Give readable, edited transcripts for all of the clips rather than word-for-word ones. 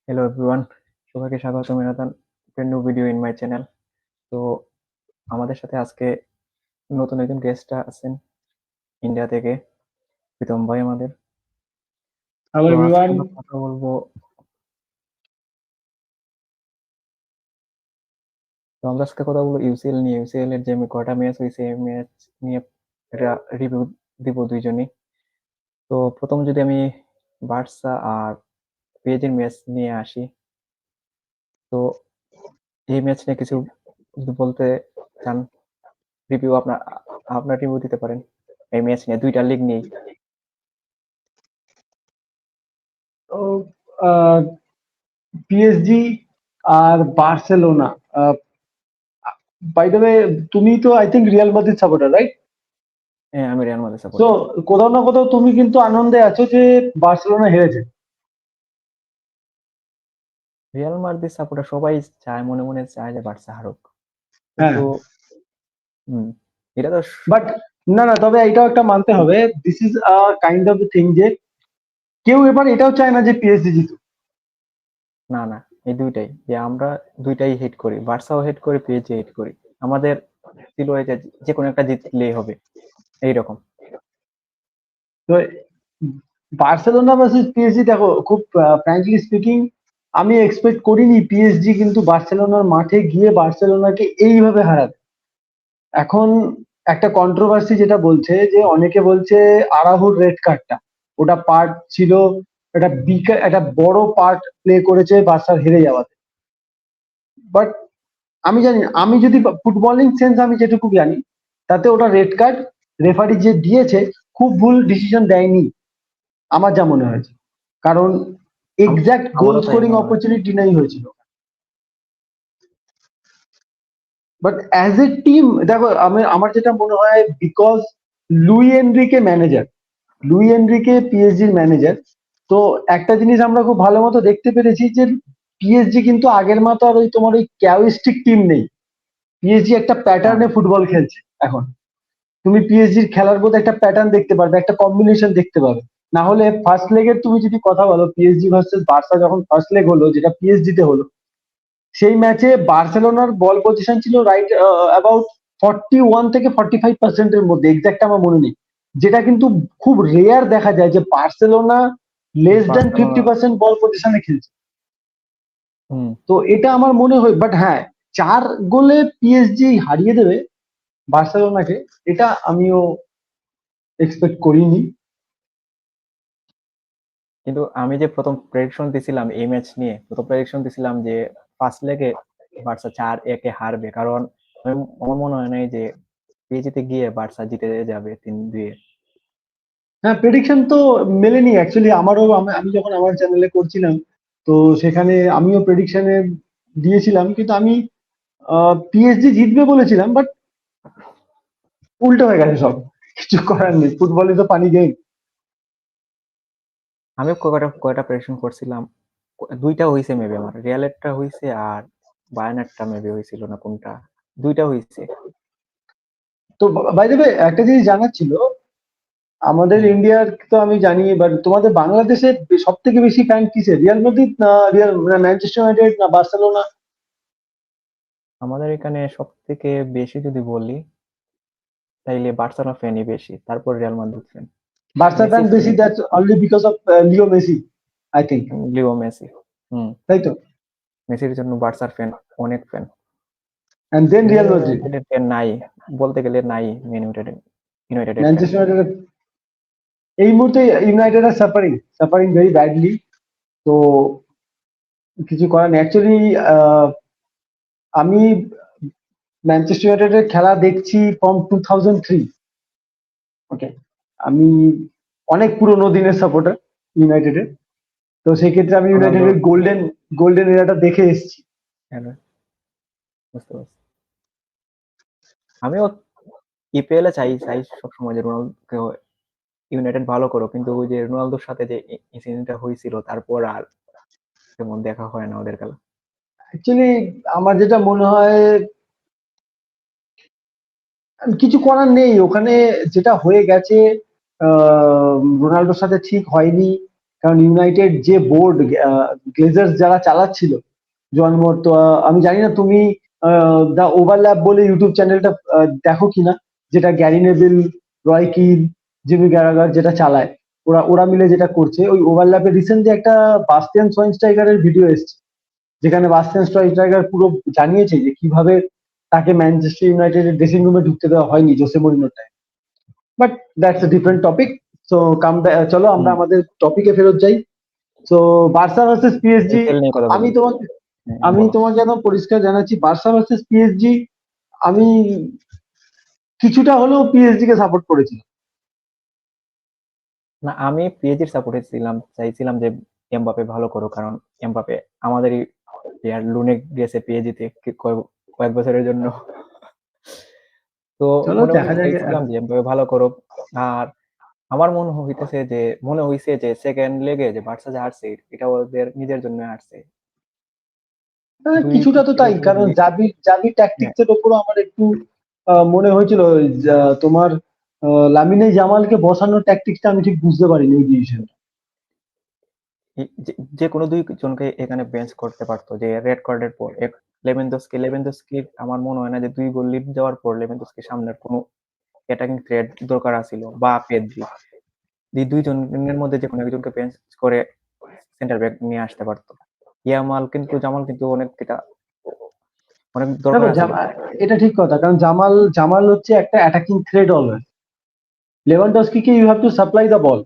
Hello everyone, সবাইকে স্বাগতম জানাতাম new video in my channel. তো আমাদের সাথে আজকে নতুন একজন গেস্ট আছেন ইন্ডিয়া থেকে, প্রীতম ভাই আমাদের। Hello তো আজকে everyone. আমরা কথা বলবো ইউসিএল নিয়ে। ইউসিএল এর যে কয়টা ম্যাচ হয়েছে এই ম্যাচ নিয়ে রিভিউ দিব দুইজনই। তো প্রথম যদি আমি বার্সা আর পেজের ম্যাচ নিয়ে আসি, তো এই ম্যাচ নিয়ে কিছু যদি বলতে চান, রিভিউ আপনার রিভিউ দিতে পারেন এই ম্যাচ নিয়ে, দুইটা লিগ নিয়ে। তো পিএসজি আর বার্সেলোনা, বাই দ্য ওয়ে তুমি তো I think Real Madrid supporter, right? হ্যাঁ, আমি রিয়াল মাদ্রিদ সো সাপোর্টার। কোথাও না কোথাও তুমি কিন্তু আনন্দে আছো যে বার্সেলোনা হেরেছে। রিয়াল মাদ্রিদ সাপোর্টার সবাই চায়, মনে মনে চায় যে বার্সা হারুক, হ্যাঁ, কিন্তু হম এটা তো বাট না না, তবে এটাও একটা মানতে হবে, this is a kind of thing যে কেউ এবার এটাও চায় না যে পিএসজি জিতুক। না না, এই দুইটাই যে আমরা দুইটাই হেট করি, বার্সাও হেট করি, পিএসজি হেট করি। আমাদের ছিল এই যে যে কোনো একটা জিতলেই হবে এইরকম। তো বার্সেলোনা ভার্সেস পিএসজি, দেখো খুব ফ্র্যাঙ্কলি স্পিকিং, আমি এক্সপেক্ট করিনি পিএসজি কিন্তু বার্সেলোনার মাঠে গিয়ে বার্সেলোনাকে এইভাবে হারাবে। এখন একটা কন্ট্রোভার্সি যেটা বলছে যে অনেকে বলছে আরাহুর রেড কার্ডটা ওটা পার্ট ছিল, একটা বড় পার্ট প্লে করেছে বার্সার হেরে যাওয়াতে। বাট আমি জানি না, আমি যদি ফুটবলিং সেন্স আমি যেটুকু জানি তাতে ওটা রেড কার্ড রেফারি যে দিয়েছে খুব ভুল ডিসিশন দেয়নি আমার যা মনে হয়েছে, কারণ এক্সাক্ট গোল আমারও তাই স্কোরিং মনে হয়। অপরচুনিটি নাই হয়েছিল। বাট অ্যাজ এ টিম দেখো, আমার যেটা মনে হয়, because Luis Enrique manager, Luis Enrique পিএসজির ম্যানেজার, তো একটা জিনিস আমরা খুব ভালো মতো দেখতে পেরেছি যে পিএসজি কিন্তু আগের মতো আর ওই তোমার ওই ক্যাওস্টিক টিম নেই। পিএসজি একটা না প্যাটার্নে না, ফুটবল খেলছে এখন। তুমি পিএসজির খেলার মধ্যে একটা প্যাটার্ন দেখতে পারবে, একটা কম্বিনেশন দেখতে পাবে। না হলে ফার্স্ট লেগের তুমি যদি কথা বলো, পিএসজি ভার্সেস বার্সা যখন ফার্স্ট লেগ হলো, যেটা পিএসজিতে হলো, সেই ম্যাচে বার্সেলোনার বল পজিশন ছিল রাইট অ্যাবাউট 41 থেকে 45%-এর মধ্যে, এক্সাক্ট আমার মনে নেই। যেটা কিন্তু খুব রেয়ার দেখা যায় যে বার্সেলোনা লেস দ্যান বার্সেলোনা 50% বল পজিশনে খেলছে। হম তো এটা আমার মনে হয়, বাট হ্যাঁ, 4 গোলে পিএসজি হারিয়ে দেবে বার্সেলোনাকে, এটা আমিও এক্সপেক্ট করিনি। কিন্তু আমি যে প্রথম প্রেডিকশন দিছিলাম এই ম্যাচ নিয়ে, প্রথম প্রেডিকশন দিছিলাম যে ফার্স্ট লেগে বার্সা 4-1 হারবে, কারণ আমার মনে হয় নাই যে পিএসজিতে গিয়ে বার্সা জিতে যাবে 3-2। হ্যাঁ, প্রেডিকশন তো মেলেনি অ্যাকচুয়ালি আমারও। আমি যখন আমার চ্যানেলে করছিলাম, তো সেখানে আমিও প্রেডিকশনে দিয়েছিলাম, কিন্তু আমি পিএসজি জিতবে বলেছিলাম, বাট উল্টো হয়ে গেছে সব। কিছু করার নেই, ফুটবল ইজ পানি গেম। আমি কয়টা কয়টা প্রেডিকশন করছিলাম, দুইটা হইছে মেবি, আমার রিয়ালেরটা হইছে আর বায়ার্নেরটা মেবি হইছিল না কোনটা, দুইটা হইছে। তো বাই দ্য ওয়ে একটা জিনিস জানার ছিল, আমাদের হুম। ইন্ডিয়ার তো আমি জানি, বাট তোমাদের বাংলাদেশের সব থেকে বেশি ফ্যান কিসের? রিয়াল মাদ্রিদ না রিয়াল ম্যানচেস্টার ইউনাইটেড না বার্সেলোনা? আমাদের এখানে সব থেকে বেশি যদি বলি তাইলে বার্সেলোনা ফ্যানই বেশি, তারপর Real Madrid fan. Barça Messi fan fan, বেশি, that's only because of Leo Messi, I think. Leo Messi. Hmm. তাই তো? মেসির জন্য বার্সার ফ্যান অনেক fan. And then man Real Madrid. ইউনাইটেডের ফ্যান নাই, বলতে গেলে নাই ম্যান ইউনাইটেডের ফ্যান। ম্যানচেস্টার ইউনাইটেড এই মুহূর্তে, United are suffering suffering very badly. তো কিছু করার নেই অ্যাকচুয়ালি। আমি ম্যানচেস্টার ইউনাইটেডের খেলা দেখছি ফ্রম 2003। ওকে, আমি অনেক পুরোনো দিনের সাপোর্টার ইউনাইটেডের। তো সেই ক্ষেত্রে আমি রোনালদো। ইউনাইটেডের গোল্ডেন গোল্ডেন এরাটা দেখে এসেছি। হ্যাঁ, বুঝতে পারছি। আমিও ইপিএল এ চাই চাই সবসময় যে রোনালদো ইউনাইটেড ভালো করো, কিন্তু ওই যে রোনালদোর সাথে যে ইনসিডেন্টটা হয়েছিল তারপর আর তেমন দেখা হয় না ওদের খেলা। অ্যাকচুয়ালি আমার যেটা মনে হয়, কিছু করার নেই ওখানে। যেটা হয়ে গেছে, রোনাল্ডোর সাথে ঠিক হয়নি। কারণ ইউনাইটেড যে বোর্ড গ্লেজার্স যারা চালাচ্ছিল, জন্মত, আমি জানি না তুমি দ্য ওভারল্যাপ বলে ইউটিউব চ্যানেলটা দেখো কিনা, যেটা গ্যারি নেভিল, রয় কিন, জিমি গ্যারাগার যেটা চালায়, ওরা ওরা মিলে যেটা করছে, ওই ওভারল্যাপে রিসেন্টলি একটা বাস্টিয়ান সোয়াইনস্টাইগারের ভিডিও এসেছে, যেখানে বাস্টিয়ান সোয়াইনস্টাইগার পুরো জানিয়েছে যে কিভাবে তাকে ম্যানচেস্টার ইউনাইটেডের ড্রেসিং রুমে ঢুকতে দেওয়া হয়নি জোসে মরিনোর time. But that's a different topic. So চলো আমরা আমাদের টপিকে ফেরত যাই। So Barça versus PSG, IPL নিয়ে কথা আমি বলি। তোমাকে হ্যাঁ, আমি বলো। তোমাকে একদম পরিষ্কার জানাচ্ছি, বার্সা ভার্সেস পিএসজি আমি কিছুটা হলেও পিএসজি কে সাপোর্ট করেছিলাম। না, আমি পিএসজির সাপোর্টে ছিলাম, চাইছিলাম যে এমবাপে ভালো করুক, কারণ এমবাপে আমাদেরই প্লেয়ার, লুনে গেছে পিএসজিতে কয়েক বছরের জন্য। তো চলো মনে মনে দেখা যাক। চাইছিলাম যে এমবাপে ভালো করুক। আর আমার মনে হইছে যে সেকেন্ড লেগে যে বার্সা যে হারছে, এটা ওদের নিজের জন্য হারছে। দুই কিছুটা দিক তো থেকে তাই, যদি কারণ জাবি জাবি হ্যাঁ, ট্যাকটিক্স এর উপরও আমার একটু মনে হয়েছিল, তোমার লামিনে জামালকে বসানোর ট্যাকটিক্সটা আমি ঠিক বুঝতে পারিনি ওই ডিসিশনটা। যে কোনো দুইজনকে এখানে বেঞ্চ করতে পারতো, যে রেড কার্ডের পর লেভেনডস্কি আমার মনে হয় না যে 2 গোল লিড দেওয়ার পর লেভেনডস্কি সামনের কোনো অ্যাটাকিং থ্রেড দরকার আছিল, বা পেদ্রি, এই দুইজনের মধ্যে যে কোনো একজনকে বেঞ্চ করে সেন্টার ব্যাক নিয়ে আসতে পারতো। জামাল কিন্তু অনেক দেখো দরকার আছিল। এটা ঠিক কথা, কারণ জামাল জামাল হচ্ছে একটা অ্যাটাকিং থ্রেড অলওয়েজ। লেভানডস্কিকে you have to supply the ball,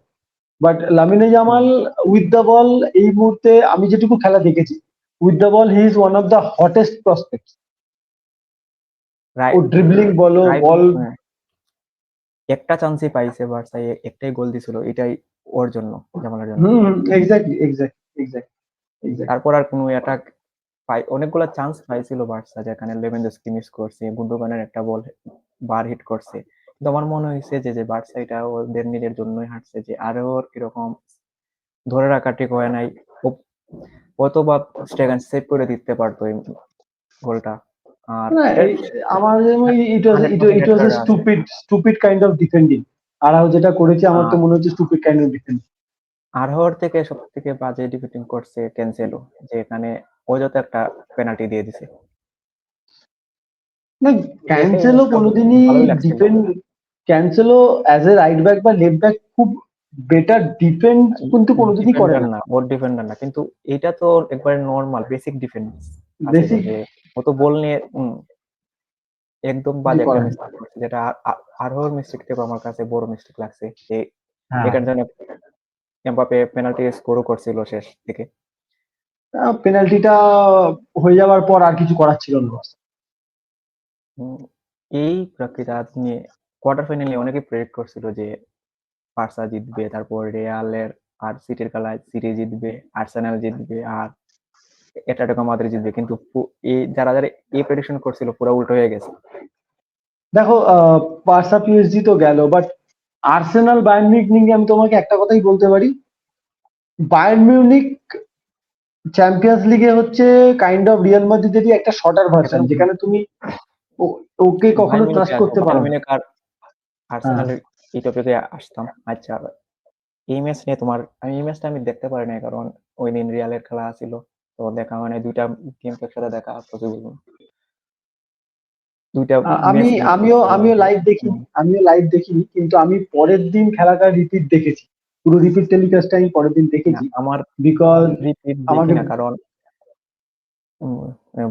but Lamine Yamal with the ball এই মুহূর্তে আমি যেটুকু খেলা দেখেছি, with the ball he is one of the hottest prospect. ও রাইট, ড্রিবলিং বলো, রাইট। বল। একটা চান্সই পাইছে বার্সায়, একটাই গোল দিছিল, এটাই ওর জন্য, জামালের জন্য। হুম, এক্স্যাক্টলি এক্স্যাক্টলি এক্স্যাক্টলি এক্স্যাক্টলি। তারপর আর কোনো অ্যাটাক অনেকগুলা চান্স পাইছিল বার্সা, যেখানে লেভেনডস্কি মিস করছে, গুন্ডোগানের একটা বল বার হিট করছে। কিন্তু আমার মনে হয়েছে যে যে বার্সা এটা ওদের নিজের জন্যই হারছে, যে আরো এরকম ধরে রাখা ঠিক হয় নাই। কত বা স্টেগান সেভ করে দিতে পারতো এই গোলটা। আর না, এটা আমার it was 100% it red was a card আছে। Stupid stupid kind of defending. Araujo যেটা করেছে আমার তো আর মনে হচ্ছে স্টুপিড কাইন্ড অফ ডিফেন্ডিং। আরহর থেকে সব থেকে বাজে ডিফেন্ডিং করছে ক্যানসেলো, যে এখানে অযথা একটা পেনাল্টি দিয়ে দিছে। না, দেখে এই ক্যান্সেলো ম্যাচটা কোনোদিনই ভালোই লাগছিল। Defend, Cancelo as a right back বা লেফট ব্যাক খুব বেটার ডিফেন্স কিন্তু কোনোদিনই করে ডিফেন্ডার না। না, ওর ডিফেন্ডার না, কিন্তু এটা তো একবারে নর্মাল বেসিক ডিফেন্স আছিল, বেসিক যে ও তো বল নিয়ে একদম কিছু বাজে একটা করে না। মিস্টেক করছে, যেটা আরহর মিস্টেক থেকে আমার কাছে বড় মিস্টেক লাগছে, যে হ্যাঁ, এখানে জন্য এমবাপে পেনাল্টি স্কোরও করছিল শেষ দিকে। পেনাল্টিটা হয়ে যাওয়ার পর আর কিছু করার ছিল না। উম, এই প্রকৃতি নিয়ে কোয়ার্টার ফাইনালে অনেকে প্রেডিক্ট করছিল যে বার্সা জিতবে, তারপর রিয়ালের আর সিটির খেলায় সিটি জিতবে, আর্সেনাল জিতবে, আর অ্যাটলেটিকো মাদ্রিদ জিতবে, কিন্তু এই যারা যারা এই প্রেডিকশন করছিল পুরো উল্টো হয়ে গেছে। দেখো, বার্সা পিএসজি তো গেল, বাট আর্সেনাল বায়ার্ন মিউনিখ নিয়ে আমি তোমাকে একটা কথাই বলতে পারি। বায়ার্ন মিউনিখ চ্যাম্পিয়ন্স লিগে হচ্ছে কাইন্ড অফ রিয়াল মাদ্রিদেরই একটা শর্টার ভার্সন, এখন যেখানে তুমি ওকে কখনো বায়ার্ন মিউনিখে ট্রাস্ট আসবো, করতে পারো বায়ার্ন না। মিউনিখ আর হ্যাঁ, আর্সেনালের এই টপিকে আসতাম। আচ্ছা, এই ম্যাচ নিয়ে এই ম্যাচটা আমি দেখতে পারি নাই, কারণ ওই দিন রিয়ালের খেলা ছিল, তো দেখা মানে দুইটা টিম একসাথে দেখা পসিবল না, দুইটা আমি ম্যাচ মিস আমিও করতে আমিও হবে। লাইভ দেখিনি, কিন্তু আমি পরের দিন খেলাটা রিপিট দেখেছি। পুরো রিপিট টেলিকাস্টটা আমি পরের দিন না, দেখেছি। আমার বিকজ রিপিট দেখি আমাকে না, কারণ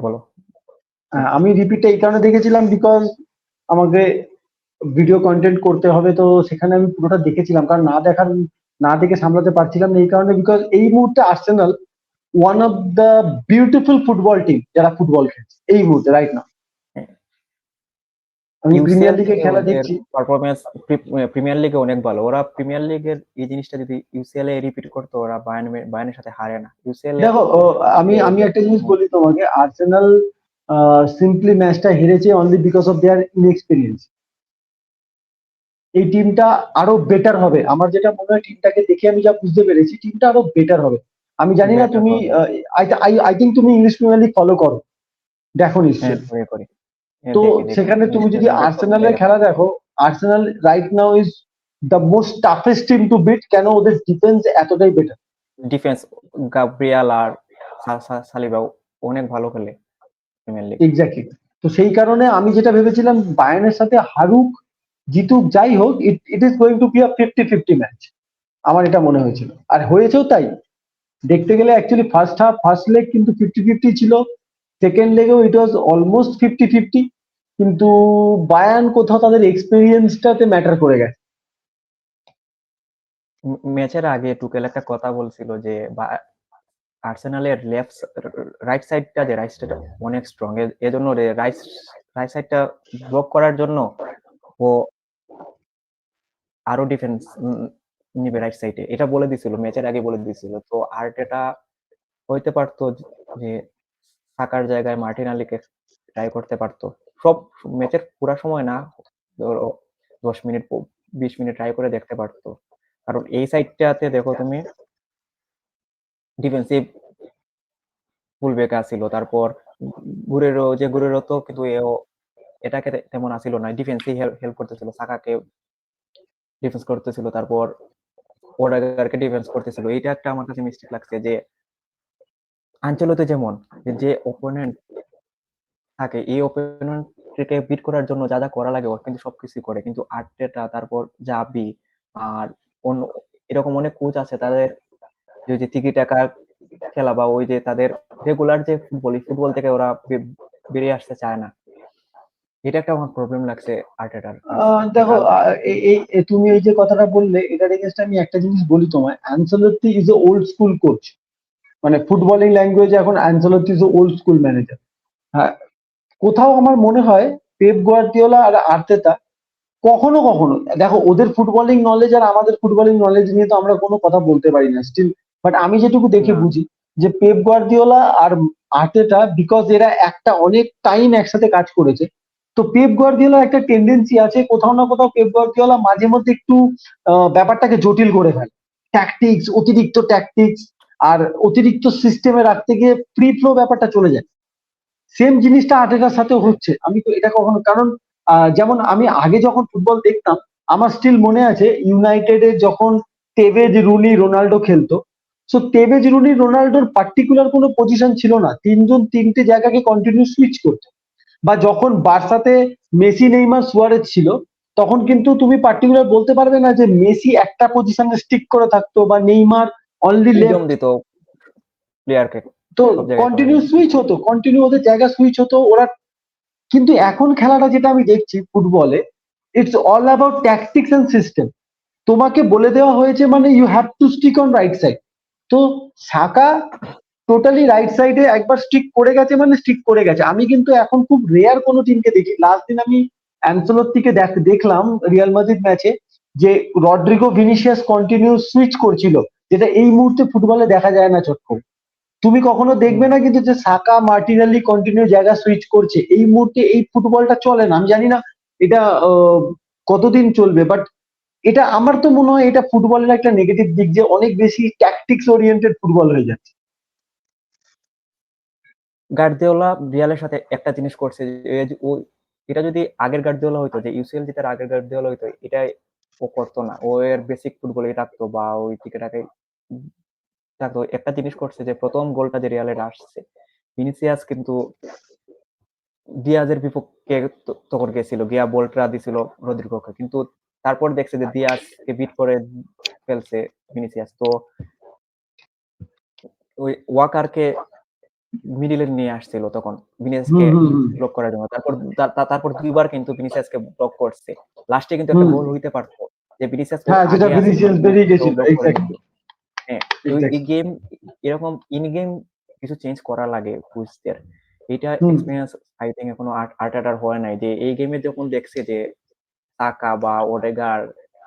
বলো। আমি রিপিটটা এই কারণে দেখেছিলাম, বিকজ আমাকে ভিডিও কন্টেন্ট করতে হবে, তো সেখানে আমি পুরোটা দেখেছিলাম, কারণ না দেখে সামলাতে পারছিলাম না, এই কারণে বিকজ এই মুহূর্তে Arsenal one of the beautiful football team যারা ফুটবল খেলছে এই মুহূর্তে রাইট না। আমি ইউসিএল প্রিমিয়ার লিগে থেকে খেলা ওদের দেখছি। পারফরমেন্স প্রিমিয়ার লিগে অনেক ভালো, ওরা প্রিমিয়ার লিগের এই জিনিসটা যদি ইউসিএল এ রিপিট করতো, ওরা বায়ার্নের সাথে হারে না ইউসিএল এ। দেখো, আমি আমি ওদের একটা জিনিস বলি তোমাকে, আর্সেনাল সিম্পলি ম্যাচটা হেরেছে only because of their inexperience. এই টিমটা আরো বেটার হবে, আমার যেটা মনে হয়, টিমটাকে দেখে আমি যা বুঝতে পেরেছি, টিমটা আরো বেটার হবে। আমি জানি না বেটার তুমি, হবে। আই থিঙ্ক তুমি ইংলিশ প্রিমিয়ার লিগ ফলো করো, দেখো হ্যাঁ, নিশ্চয়ই। করি করি। হ্যাঁ, তো দেখি দেখি সেখানে তুমি ইংলিশ যদি প্রিমিয়ার লিগের সব আর্সেনালের জায়গা। খেলা দেখো, Arsenal right now is the most toughest team to beat. কেন? ওদের ডিফেন্স এতটাই বেটার। ডিফেন্স গাব্রিয়াল আর সালিবা অনেক ভালো খেলে প্রিমিয়ার লিগ। এক্স্যাক্টলি। তো সেই কারণে আমি যেটা ভেবেছিলাম বায়ার্নের সাথে হারুক জিতুক যাই হোক, ইট is going to be a 50-50 match, আমার এটা মনে হয়েছিল, আর হয়েছেও তাই। দেখতে গেলে অ্যাকচুয়ালি ফার্স্ট লেগ কিন্তু 50-50 ছিল, সেকেন্ড লেগেও ইট ওয়াজ অলমোস্ট 50-50, কিন্তু বায়ার্ন কোথাও তাদের এক্সপিরিয়েন্সটাতে ম্যাটার করে গেছে। ম্যাচের আগে টুকেল একটা কথা বলছিল যে আর্সেনালের রাইট সাইডটা অনেক স্ট্রং, এজন্য রাইট রাইট সাইডটা ব্লক করার জন্য ও আরো ডিফেন্স নিবে রাইট সাইডে, এটা বলে দিছিল, ম্যাচের আগে বলে দিছিল। তো আর্টেটা হইতে পারতো যে সাকার জায়গায় মার্টিনালিকে ট্রাই করতে পারতো, সব ম্যাচের পুরা সময় না, ধরো 10 মিনিট 20 মিনিট ট্রাই করে দেখতে পারতো। কারণ এই সাইডটাতে দেখো তুমি ডিফেন্সিভ ফুলব্যাক আসিল, তারপর গুরেরো তো কিন্তু এটাকে তেমন আসিল না, ডিফেন্সে হেল্প করতেছিল, সাকাকে ডিফেন্স করতেছিল, তারপর ওডেগারকে ডিফেন্স করতেছিল। এইটা একটা আমার কাছে মিস্টেক লাগছে যে আনচেলত্তি যেমন যে অপোনেন্ট থাকে, এই অপোনেন্টকে বিট করার জন্য যা যা করা লাগে ওর কিন্তু সবকিছুই করে, কিন্তু আর্টেটা তারপর জাবি আর অন্য এরকম অনেক কোচ আছে, তাদের যে তিকি টাকা খেলা বা ওই যে তাদের রেগুলার যে ফুটবল থেকে ওরা বেরিয়ে আসতে চায় না, এটা একটা আমার প্রবলেম লাগছে আর্টেটার কাছে। দেখো, তুমি এই যে কথাটা বললে এটার এগেনস্ট আমি একটা জিনিস বলি তোমায়, Ancelotti is a old school coach, মানে ফুটবলিং ল্যাঙ্গুয়েজে এখন Ancelotti is a old school manager. হ্যাঁ, কোথাও আমার মনে হয় পেপ গুয়ার্দিওলা আর আর্তেতা কখনো কখনো, দেখো ওদের ফুটবলিং নলেজ আর আমাদের ফুটবলিং নলেজ নিয়ে তো আমরা কোনো কথা বলতে পারি না স্টিল, বাট আমি যেটুকু দেখে না, বুঝি যে পেপ গুয়ার্দিওলা আর আর্টেটা, বিকজ এরা একটা অনেক টাইম একসাথে কাজ করেছে, তো পেপ গুয়ার্দিওলার একটা টেন্ডেন্সি আছে কোথাও না কোথাও পেপ গুয়ার্দিওলা মাঝে মধ্যে একটু ব্যাপারটাকে জটিল করে ফেলে, ট্যাকটিক্স, অতিরিক্ত ট্যাকটিক্স আর অতিরিক্ত সিস্টেমে রাখতে গিয়ে ফ্রি ফ্লো ব্যাপারটা চলে যায়। সেম জিনিসটা আর্টেটার সাথেও হচ্ছে, আমি তো এটা কখনো, কারণ যেমন আমি আগে যখন ফুটবল দেখতাম, আমার স্টিল মনে আছে ইউনাইটেডে যখন টেভেজ, রুনি, রোনাল্ডো খেলতো, সো টেভেজ, রুনি, রোনাল্ডোর পার্টিকুলার কোনো পজিশন ছিল না, তিনজন তিনটে জায়গাকে কন্টিনিউ সুইচ করতো। বা যখন বার্সাতে মেসি, নেইমার, সুয়ারেজ ছিল, তখন কিন্তু তুমি পার্টিকুলার বলতে পারবে না যে মেসি একটা পজিশনে স্টিক করে থাকতো বা নেইমার অনলি ফ্রিডম লেফট। দিত প্লেয়ারকে তো সব জায়গায় করার কন্টিনিউ জন্য। সুইচ হতো, কন্টিনিউ ওদের জায়গা সুইচ হতো ওরা। কিন্তু এখন খেলাটা যেটা আমি দেখছি ফুটবলে, it's all about tactics and system. তোমাকে বলে দেওয়া হয়েছে মানে you have to stick on right side. তো সাকা টোটালি রাইট সাইডে একবার স্টিক করে গেছে মানে স্টিক করে গেছে। আমি কিন্তু এখন খুব রেয়ার কোনো টিমকে দেখি, লাস্ট দিন আমি অ্যানসেলোত্তিকে দেখলাম রিয়াল মাদ্রিদ ম্যাচে, যে রড্রিগো, ভিনিসিয়াস কন্টিনিউ সুইচ করছিল, যেটা এই মুহূর্তে ফুটবলে দেখা যায় না চট করে। তুমি কখনো দেখবে না কিন্তু যে সাকা, মার্টিনেলি কন্টিনিউ জায়গা সুইচ করছে, এই মুহূর্তে এই ফুটবলটা চলে না। আমি জানি না এটা কতদিন চলবে, বাট এটা আমার তো মনে হয় এটা ফুটবলের একটা নেগেটিভ দিক, যে অনেক বেশি ট্যাকটিক্স ওরিয়েন্টেড ফুটবল হয়ে যাচ্ছে। গার্দিওলা রিয়ালের সাথে একটা জিনিস করছে যে এটা যদি আগের গার্দিওলা হইতো, যে ইউসিএল জেতার আগের গার্দিওলা হইতো, এটা ও করতো না, ও এর বেসিক ফুটবলে থাকতো বা ওই টিকেটাকে থাকতো। একটা জিনিস করছে যে প্রথম গোলটা যে রিয়ালের আসছে, ভিনিসিয়াস কিন্তু দিয়াজের বিপক্ষে তখন গেছিল, গিয়া বলটা দিছিল রদ্রিগোকে, কিন্তু তারপর দেখছে যে দিয়াজকে বিট করে ফেলছে ভিনিসিয়াস, তো ওই ওয়াকারকে মিডিলে নিয়ে আসছিল তখন হুম ভিনিসিয়াসকে হুম হুম ব্লক করার জন্য। তারপর তারপর দুইবার কিন্তু ভিনিসিয়াসকে ব্লক করছে, লাস্টে কিন্তু একটা হুম। গোল হইতে পারতো, যে ভিনিসিয়াস হ্যাঁ, যেটা আগে আছে ভিনিসিয়াস কিন্তু বেরিয়ে ভিনিসিয়াসকে গেছিল, ব্লক করে এক্স্যাক্টলি দিচ্ছে। হ্যাঁ, তো এই এক্স্যাক্টলি। গেম এরকম ইন গেম কিছু চেঞ্জ করা লাগে কোচদের, এটা হুম। এক্সপিরিয়েন্স আই থিঙ্ক এখনো আর্টেটার হয় নাই, যে এই গেমে যখন দেখছে যে সাকা বা ওডেগার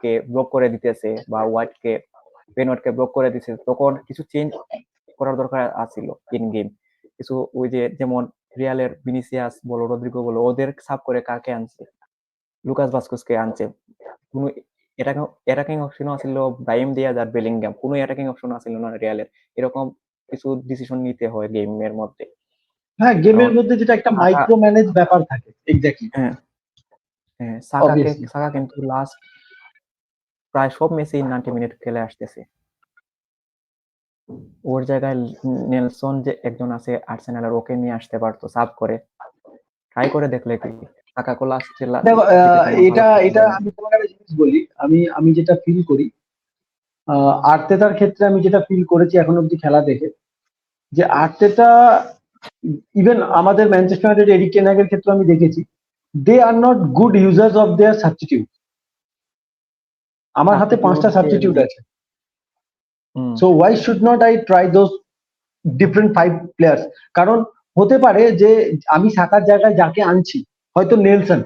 কে ব্লক করে দিতেছে বা বেন হোয়াইটকে ব্লক করে দিতেছে, তখন কিছু চেঞ্জ করার দরকার আছিল ইন গেম কিছু। ওই যে যেমন রিয়ালের ভিনিসিয়াস বলো, রদ্রিগো বলো, ওদের সাব করে কাকে আনছে, লুকাস ভাস্কুসকে আনছে, কোনো অ্যাটাকিং অপশন আছিল ব্রাহিম দিয়াজ আর বেলিংহাম, কোনো অ্যাটাকিং অপশন আছিল না রিয়ালের। এরকম কিছু ডিসিশন নিতে হয় গেমের মধ্যে। হ্যাঁ, কারণ গেমের মধ্যে যেটা একটা সাকা, মাইক্রো ম্যানেজ ব্যাপার থাকে, এক্স্যাক্টলি। হ্যাঁ হ্যাঁ, অবভিয়াসলি। সাকা কিন্তু লাস্ট প্রায় সব ম্যাচেই 90 মিনিট খেলে আসতেছে। ওর জায়গায় নেলসন যে একজন আছে আর্সেনালের, ওকে নিয়ে আসতে পারতো সাব করে, ট্রাই করে দেখলে কি। সাকাকে লাস্টের দেখো দিকে তেমন ভালো এটা খেলতে এটা পারেনি। আমি তোমাকে একটা জিনিস বলি, আমি যেটা ফিল করি, আর্তেতার ক্ষেত্রে আমি যেটা ফিল করেছি এখন অব্দি খেলা দেখে, যে আর্তেতা, ইভেন আমাদের ম্যানচেস্টার ইউনাইটেড এরিক টেন হাগের ক্ষেত্রে আমি দেখেছি, they are not good users of their substitute. আমার হাতে সাবস্টিটিউট 5টা যে সাবস্টিটিউট এমনি আছে, hmm so why should not I try those different 5 players? কারণ হতে পারে যে আমি সাকার জায়গায় যাকে আনছি, হয়তো নেলসন,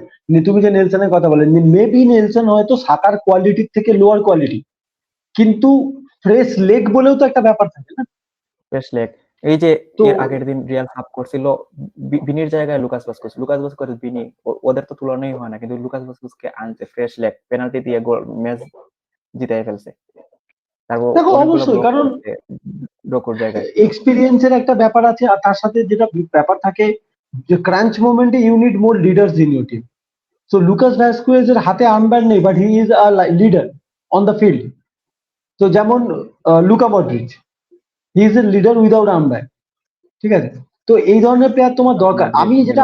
তুমি যে নেলসনের কথা বলে, মেবি নেলসন হয়তো সাকার কোয়ালিটির থেকে লোয়ার কোয়ালিটি, কিন্তু ফ্রেশ লেগ বলেও তো একটা ব্যাপার থাকে না? Fresh leg. এই যে তো এর আগের দিন রিয়াল সাব করছিল বিনির জায়গায় লুকাস ভাস্কুস বিনি, ওদের তো তুলনাই হয় না, কিন্তু লুকাস ভাস্কুসকে আনছে ফ্রেশ লেগ, পেনাল্টি দিয়ে গোল ম্যাচ জিতাই ফেলছে। তারপর দেখো অনেকগুলো অবশ্যই, ব্লক কারণ করছে ডকুর জায়গায়। এক্সপিরিয়েন্সের একটা ব্যাপার আছে, আর তার সাথে যেটা ব্যাপার থাকে, যে ক্রাঞ্চ মোমেন্টে you need more leaders in your team. So Lucas ভ্যাসকুয়েজের হাতে আর্মব্যান্ড নেই, but he is a leader on the field. তো যেমন Luka Modric, he is a leader without armband, ঠিক আছে? তো এই ধরনের প্লেয়ার তোমার দরকার। আমি যেটা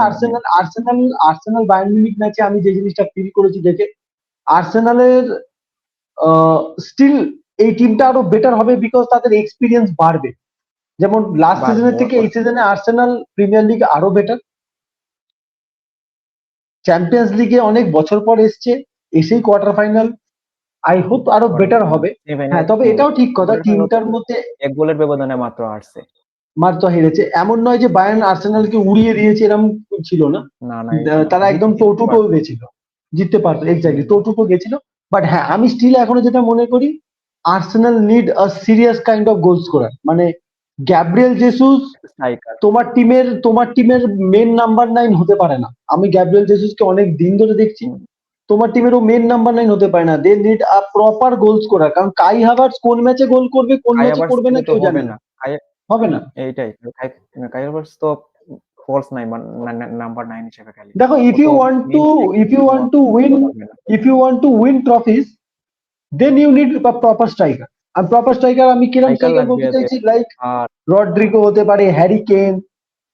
আর্সেনাল বায়ার্ন মিউনিখ ম্যাচে আমি যে জিনিসটা ফিল করেছি দেখে, আর্সেনালের স্টিল এই টিমটা আরো বেটার হবে, বিকজ তাদের এক্সপিরিয়েন্স বাড়বে। যেমন লাস্ট বাড়বে সিজনের থেকে এই সিজনে আর্সেনাল প্রিমিয়ার লিগ আরো বেটার, চ্যাম্পিয়ন্স লিগে অনেক বছর পর এসছে, এসেই কোয়ার্টার ফাইনাল, আই হোপ আরো কোয়ার্টার বেটার ফাইনাল হবে। সেমিফাইনাল। হ্যাঁ, তবে এটাও ঠিক কথা, কোয়ার্টার ফাইনাল তো টিমটার মধ্যে এক গোলের ব্যবধানে মাত্র আসছে। মাত্র হেরেছে, এমন নয় যে বায়ার্ন আর্সেনালকে উড়িয়ে দিয়েছে, এরকম ছিল না। না না তারা একদম জিততে টোটুটো পারতো। গেছিল, জিততে পারতো, এক্স্যাক্টলি হুম, টোটুটো গেছিল। বাট হ্যাঁ, আমি স্টিল এখনো যেটা মনে করি, Arsenal need a serious kind of goal scorer, মানে গ্যাব্রিয়েল জেসুস স্ট্রাইকার। তোমার টিমের মেন নাম্বার 9 হতে পারে না। আমি গ্যাব্রিয়েল জেসুসকে অনেক দিন ধরে দেখছি, তোমার টিমেরও মেন নাম্বার 9 হতে পারে না। They need a proper goal scorer, কারণ কাই হাভার্টস কোন ম্যাচে গোল করবে, কোন কাই ম্যাচে হাভার্টস করবে না দিয়ে তো কেউ হবে জানে না, না। কাই হবে না। এইটাই কাই কাই হাভার্টস তো ফলস নাই নাম্বার 9 হিসেবে খেলে। দেখো, ও তো main if you want to win, পারবে না। If you want to win trophies, then you need a proper striker. আর প্রপার স্ট্রাইকার আমি কিরম স্ট্রাইকার স্ট্রাইকার লাগবে বলতে এদের। চাইছি, লাইক আর রড্রিগো হতে পারে, হ্যারি কেন,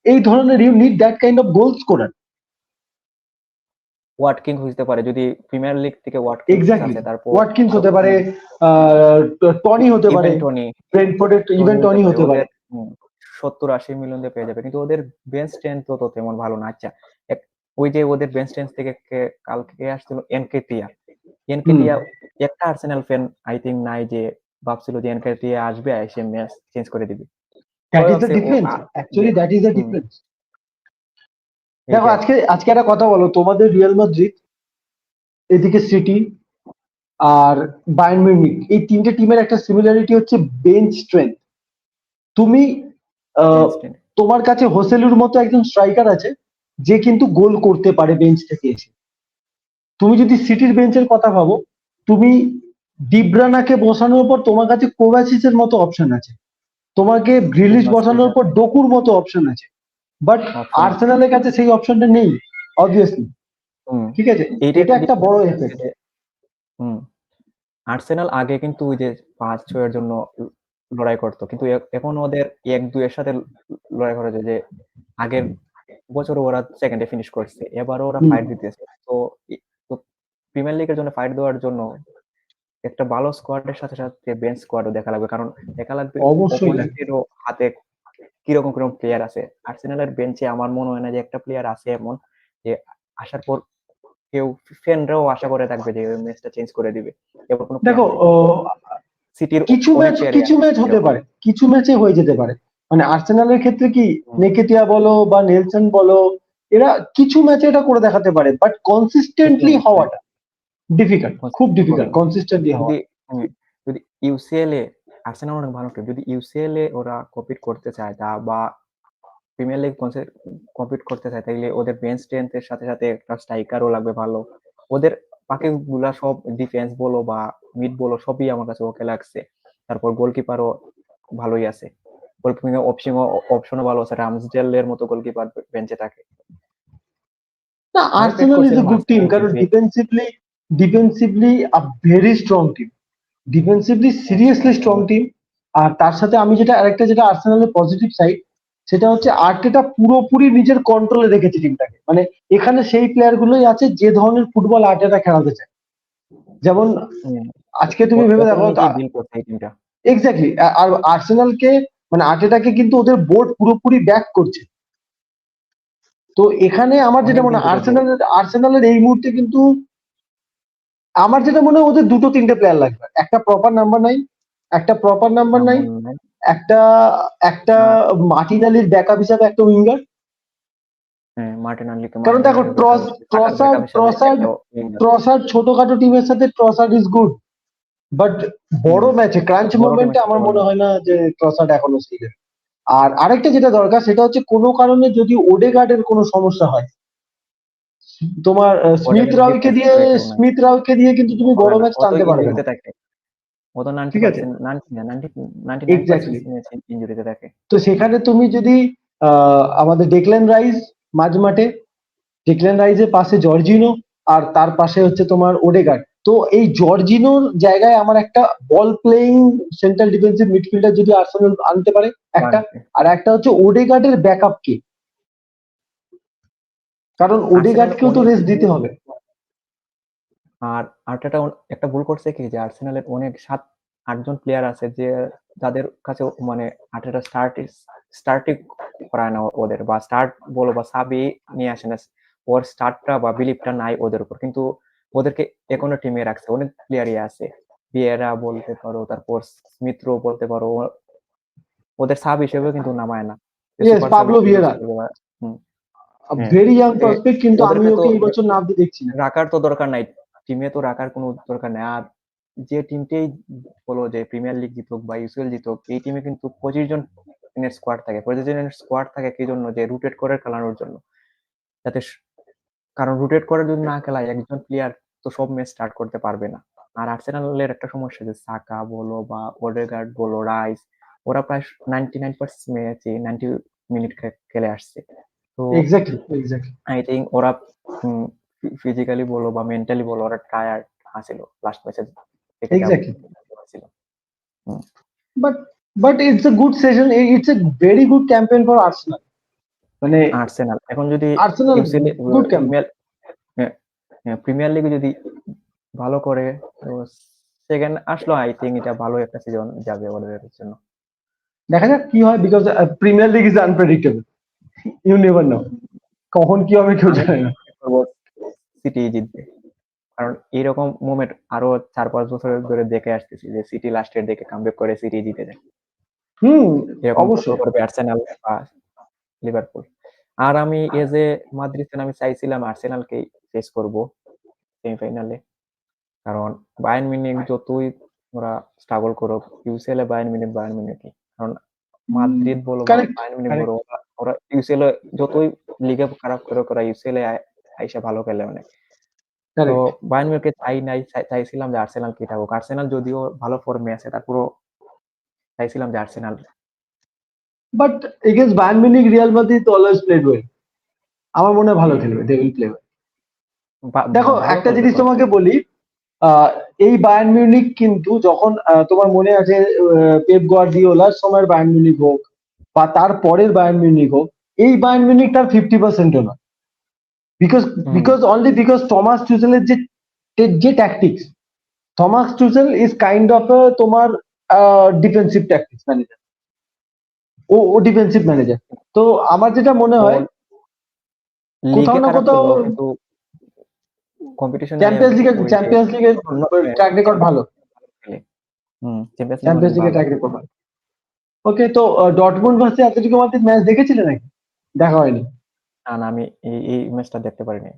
এই ধরনের, you need that kind of goal scorer. Watkins হইতে পারে, যদি প্রিমিয়ার লিগ থেকে ওয়াটকিন্স এক্স্যাক্টলি, আছে, তারপর ওয়াটকিন্স আরো হতে পারে, টনি হতে পারে, ইভেন টনি ব্রেন্টফোর্ডের টনি ইভেন হতে টনি পারে হতে পারে। ওদের। 70-80 মিলিয়ন দিয়ে পেয়ে যাবে, কিন্তু ওদের বেঞ্চ স্ট্রেংথ তো তেমন ভালো না। আচ্ছা, ওই যে ওদের বেঞ্চ স্ট্রেংথ থেকে কালকে আসছিল এনকেতিয়া। হুম, এনকেতিয়া একটা আর্সেনাল ফ্যান আই থিঙ্ক নাই যে ভাবছিল যে এনকেতিয়া আসবে, এসে ম্যাচ চেঞ্জ করে দিবে। দ্যাট সবাই ইজ দ্য ভাবছে ও difference, actually that is the hmm, difference. দেখো, এইটাই। আজকে আজকে একটা কথা বলো, তোমাদের রিয়াল মাদ্রিদ, এদিকে সিটি, আর বায়ার্ন মিউনিখ, এই তিনটে টিমের একটা সিমিলারিটি হচ্ছে বেঞ্চ স্ট্রেংথ। তুমি আহ, বেঞ্চ স্ট্রেংথ। তোমার কাছে হোসেলুর মতো একজন স্ট্রাইকার আছে, যে কিন্তু গোল করতে পারে বেঞ্চ থেকে এসে। তুমি যদি সিটির বেঞ্চের কথা ভাবো, তুমি ডিব্রানাকে বসানোর পর তোমার কাছে কোভাসিচের মতো অপশন আছে, তোমাকে গ্রিলিশ বসানোর পর ডোকুর মতো অপশন আছে। বাট অপশন আছে। আর্সেনালের কাছে সেই অপশনটা নেই, অবভিয়াসলি। হুম, ঠিক আছে, এইটাই এটা তো একটা বড় difference হচ্ছে এফেক্ট। যে হুম, আর্সেনাল আগে কিন্তু ওই যে 5-6 এর জন্য লড়াই করতো, কিন্তু এখন ওদের 1-2 এর সাথে লড়াই করা যায়। যে আগের বছর ওরা সেকেন্ডে ফিনিশ করছে, এবারও ওরা হুম, ফাইট দিতেছে। তো তো প্রিমিয়ার লিগের জন্য ফাইট দেওয়ার জন্য একটা ভালো স্কোয়াডের সাথে সাথে বেঞ্চ স্কোয়াডও দেখা লাগবে, কারণ দেখা লাগবে অবশ্যই লাগে। অপোনেন্টেরও হাতে কিরকম কিরকম প্লেয়ার আছে। আর্সেনালের বেঞ্চে আমার মনে হয় না যে একটা প্লেয়ার আছে এমন যে আসার পর কেউ ফ্যানরাও আশা করে থাকবে যে ওই ম্যাচটা চেঞ্জ করে দিবে, এমন কোনো প্লেয়ার দেখো, নাই। সিটির কিছু অনেক ম্যাচ প্লেয়ারই কিছু আছে ম্যাচ হতে এরকম। পারে, কিছু ম্যাচে হয়ে যেতে পারে। মানে আর্সেনালের ক্ষেত্রে কি, হুম, নেকেতিয়া বলো বা নেলসন বলো, এরা কিছু ম্যাচে এটা করে দেখাতে পারে, বাট কিছু কনসিস্টেন্টলি ম্যাচে হওয়াটা ডিফিকাল্ট, খুব হবে ডিফিকাল্ট না। কনসিস্টেন্টলি হওয়া। যদি হুম, যদি ইউসিএল এ আর্সেনাল অনেক ভালো টিম, যদি ইউসিএল এ ওরা কম্পিট করতে চায় তা বা প্রিমিয়ার লিগ কম্পিট করতে চায়, তাইলে ওদের বেঞ্চ স্ট্রেংথ এর সাথে সাথে একটা স্ট্রাইকারও লাগবে ভালো। ওদের বাকিগুলা সব ডিফেন্স বলো বা মিড বলো সবই আমার কাছে ওকে লাগছে। তারপর গোলকিপারও ভালোই আছে। গোলকিপার অপশনও ভালো আছে, রামসডেল এর মতো গোলকিপার বেঞ্চে থাকে। না, আমি এক্সপেক্ট আর্সেনাল ইজ এ করছিলাম গুড টিম, আর্সেনাল কারণ জিতবে। Defensively a very strong team, defensively seriously strong team. আর তার সাথে আমি আরেকটা যেটা আর্সেনালের পজিটিভ সাইড, সেটা হচ্ছে আর্টেটা পুরোপুরি নিজের কন্ট্রোলে রেখেছে টিমটাকে। মানে এখানে সেই প্লেয়ার গুলোই আছে যে ধরনের ফুটবল আর্টেটা খেলাতে চায়। যেমন হুম, আজকে তুমি ভেবে ও দেখো, নিজেই বিল করছে এই টিমটা। এক্স্যাক্টলি। আর আর্সেনালকে মানে আর্টেটাকে কিন্তু ওদের বোর্ড পুরোপুরি ব্যাক করছে। তো এখানে আমার যেটা মনে অনেকদিন হয় ধরে বল। আর্সেনালের এই মুহূর্তে কিন্তু আমার যেটা মনে হয় ওদের দুটো তিনটে প্লেয়ার লাগবে। একটা প্রপার নাম্বার নাই, নাম্বার 9 একটা একটা আর মার্টিনালির ব্যাকআপ হিসাবে একটা উইঙ্গার। হ্যাঁ, মার্টিনেল্লিকে কারণ দেখো ব্যাকআপ হিসেবে, সাকার ব্যাকআপ হিসেবে একটা উইঙ্গার। ট্রসার্ড ছোটখাটো টিমের সাথে ট্রসার্ড ইজ গুড, বাট বড় হুম, ম্যাচে ক্রাঞ্চ বড় মোমেন্টে টিমের সাথে আমার ভালো। মনে হয় না যে ট্রসার্ড এখনো সেই level। আর আরেকটা যেটা দরকার সেটা হচ্ছে কোনো কারণে যদি ওডেগার্ডের কোনো সমস্যা হয়, তোমার ওদেরকে ডিফেন্সিভ কেউ নাই, স্মিথ রাওকে দিয়ে কিন্তু তুমি হবে বড় না। ম্যাচ অত টানতে পারবে না। ইনজুরিতে থাকে। ও তো ঠিক আছে, 90% 99% এক্স্যাক্টলি। ম্যাচ ইনজুরিতে থাকে। তো সেখানে তুমি যদি আমাদের ডেকল্যান রাইস মাঝ মাঠে, ডেকল্যান রাইসের পাশে জর্জিনো, আর তার পাশে হচ্ছে তোমার ওডেগার্ড। তো এই জর্জিনোর জায়গায় আমার একটা বল প্লেইং সেন্ট্রাল ডিফেন্সিভ মিডফিল্ডার যদি আর্সেনাল আনতে পারে একটা, বাড়বে। আর একটা হচ্ছে ওডেগার্ডের ব্যাকআপ কে, কারণ আর্সেনাল ওডেগার্ডকেও তো অনেক রেস্ট দিতে ভুল, হবে। আর আর্টেটা একটা ভুল করছে কি, যে আর্সেনালের অনেক 7-8 জন প্লেয়ার আছে যে যাদের কাছে মানে আর্টেটা স্টার্টিং করায় না ওদের, বা স্টার্ট বলো বা সাবই নিয়ে আসে না। ওর স্টার্টটা বা বিলিভটা নাই ওদের উপর, কিন্তু ওদেরকে এখনো টিমে রাখছে। অনেক প্লেয়ারই আছে, ভিয়েরা বলতে পারো, তারপর স্মিথ রো বলতে পারো, ওদের সাব হিসেবে কিন্তু নামায় না, ইয়েস, সুপার সাব পাবলো হিসেবে ইউজ ভিয়েরা, করবে। হুম, হ্যাঁ, ভেরি ইয়াং এ প্রসপেক্ট, কিন্তু আমি ওদেরকে তো ওকে এই বছর নামতে দেখছি না। রাখার তো দরকার নাই, টিমে তো রাখার কোনো দরকার নাই। আর যে টিমটাই বলো যে প্রিমিয়ার লিগ জিতুক বা ইউসিএল জিতুক, এই টিমে কিন্তু 25 জন স্কোয়াড থাকে। 25 জনের স্কোয়াড থাকে কি জন্য, যে রুটেট করে খেলানোর জন্য, যাতে কারণ রুটেট করে যদি না খেলায় একজন প্লেয়ার তো সব ম্যাচ স্টার্ট করতে পারবে না। আর আর্সেনালের একটা সমস্যা, যে সাকা বলো বা ওডেগার্ড বলো, রাইস, ওরা প্রায় 99% ম্যাচে 90 মিনিট খেলে আসছে। তো এক্স্যাক্টলি, এক্স্যাক্টলি, আই থিঙ্ক ওরা ফিজিক্যালি বলো বা মেন্টালি বলো, ওরা টায়ার্ড আছিল লাস্ট ম্যাচে থেকে যা এক্স্যাক্টলি। ছিল। Hmm, but but it's a good session, it's a very good campaign for Arsenal. মানে আর্সেনাল এখন যদি Arsenal UCL, good camp. Premier লিগে যদি ভালো করে, তো সেকেন্ড আসলো, আই থিঙ্ক এটা ভালো একটা সিজন যাবে ওদের জন্য। দেখা যাক কি হয়, because Premier League is unpredictable, you never know কখন কি হবে কেউ আমি জানে না। সিটি জিতবে, কারণ এরকম মুভমেন্ট আরো 4-5 বছর ধরে দেখে আসতেছি, যে সিটি লাস্টের দিকে কামব্যাক করে সিটি জিতে যায়। হুম, এরকম গল্প অবশ্যই। করবে আর্সেনাল বা লিভারপুল। আর আমি এজ এ মাদ্রিদ ফ্যান, আমি চাইছিলাম আর্সেনালকে ফেস করব সেমিফাইনালে, কারণ বায়ার্ন মিউনিখ যতই ওরা স্ট্রাগল করুক, ইউসিএল এ বায়ার্ন মিউনিখই। কারণ মাদ্রিদ বলো বা কারেক্ট, বায়ার্ন মিউনিখ বলো, কারেক্ট, ওরা ইউসিএল এ যতই লিগে খারাপ করে, ওরা ইউসিএল এ আইসা ভালো খেলে অনেক। তো কারেক্ট। বায়ার্ন মিউনিখকে চাইছিলাম যে আর্সেনাল কে থাকুক। আর্সেনাল যদিও ভালো ফর্মে আছে, তারপরও চাইছিলাম যে Arsenal. But against Bayern Munich Real Madrid always played well. আমার মনে হয় ভালো খেলবে, দে উইল প্লে ওয়েল। দেখো ভালো একটা খেলবে জিনিস তোমাকে বলি, আহ, এই বায়ার্ন মিউনিখ কিন্তু যখন তোমার মনে আছে পেপ গার্দিওলার সময়ের বায়ার্ন মিউনিখ হোক বা তার পরের বায়ার্ন মিউনিখ হোক, এই বায়ার্ন মিউনিখ তার 50%ও নয়। Because hmm, because only because Thomas টুচেলের যে tactics, Thomas Tuchel is kind of তোমার ডিফেন্সিভ ট্যাকটিক্স ম্যানেজার। ও ডিফেন্সিভ ম্যানেজার। তো আমার যেটা মনে ও হয় কোথাও লিগে না খারাপ কোথাও খেললো, কিন্তু কম্পিটিশনে ওই যে চ্যাম্পিয়ন্স লিগের ট্র্যাক রেকর্ড ভালো। খেলে। চ্যাম্পিয়ন্স লিগ অনেক চ্যাম্পিয়ন্স লিগে ভালো। ট্র্যাক রেকর্ড ভালো। ওকে, তো Dortmund versus Atletico Madrid match দেখেছিলে নাকি? দেখা হয়নি? না, না, আমি এই ম্যাচটা দেখতে পারিনি।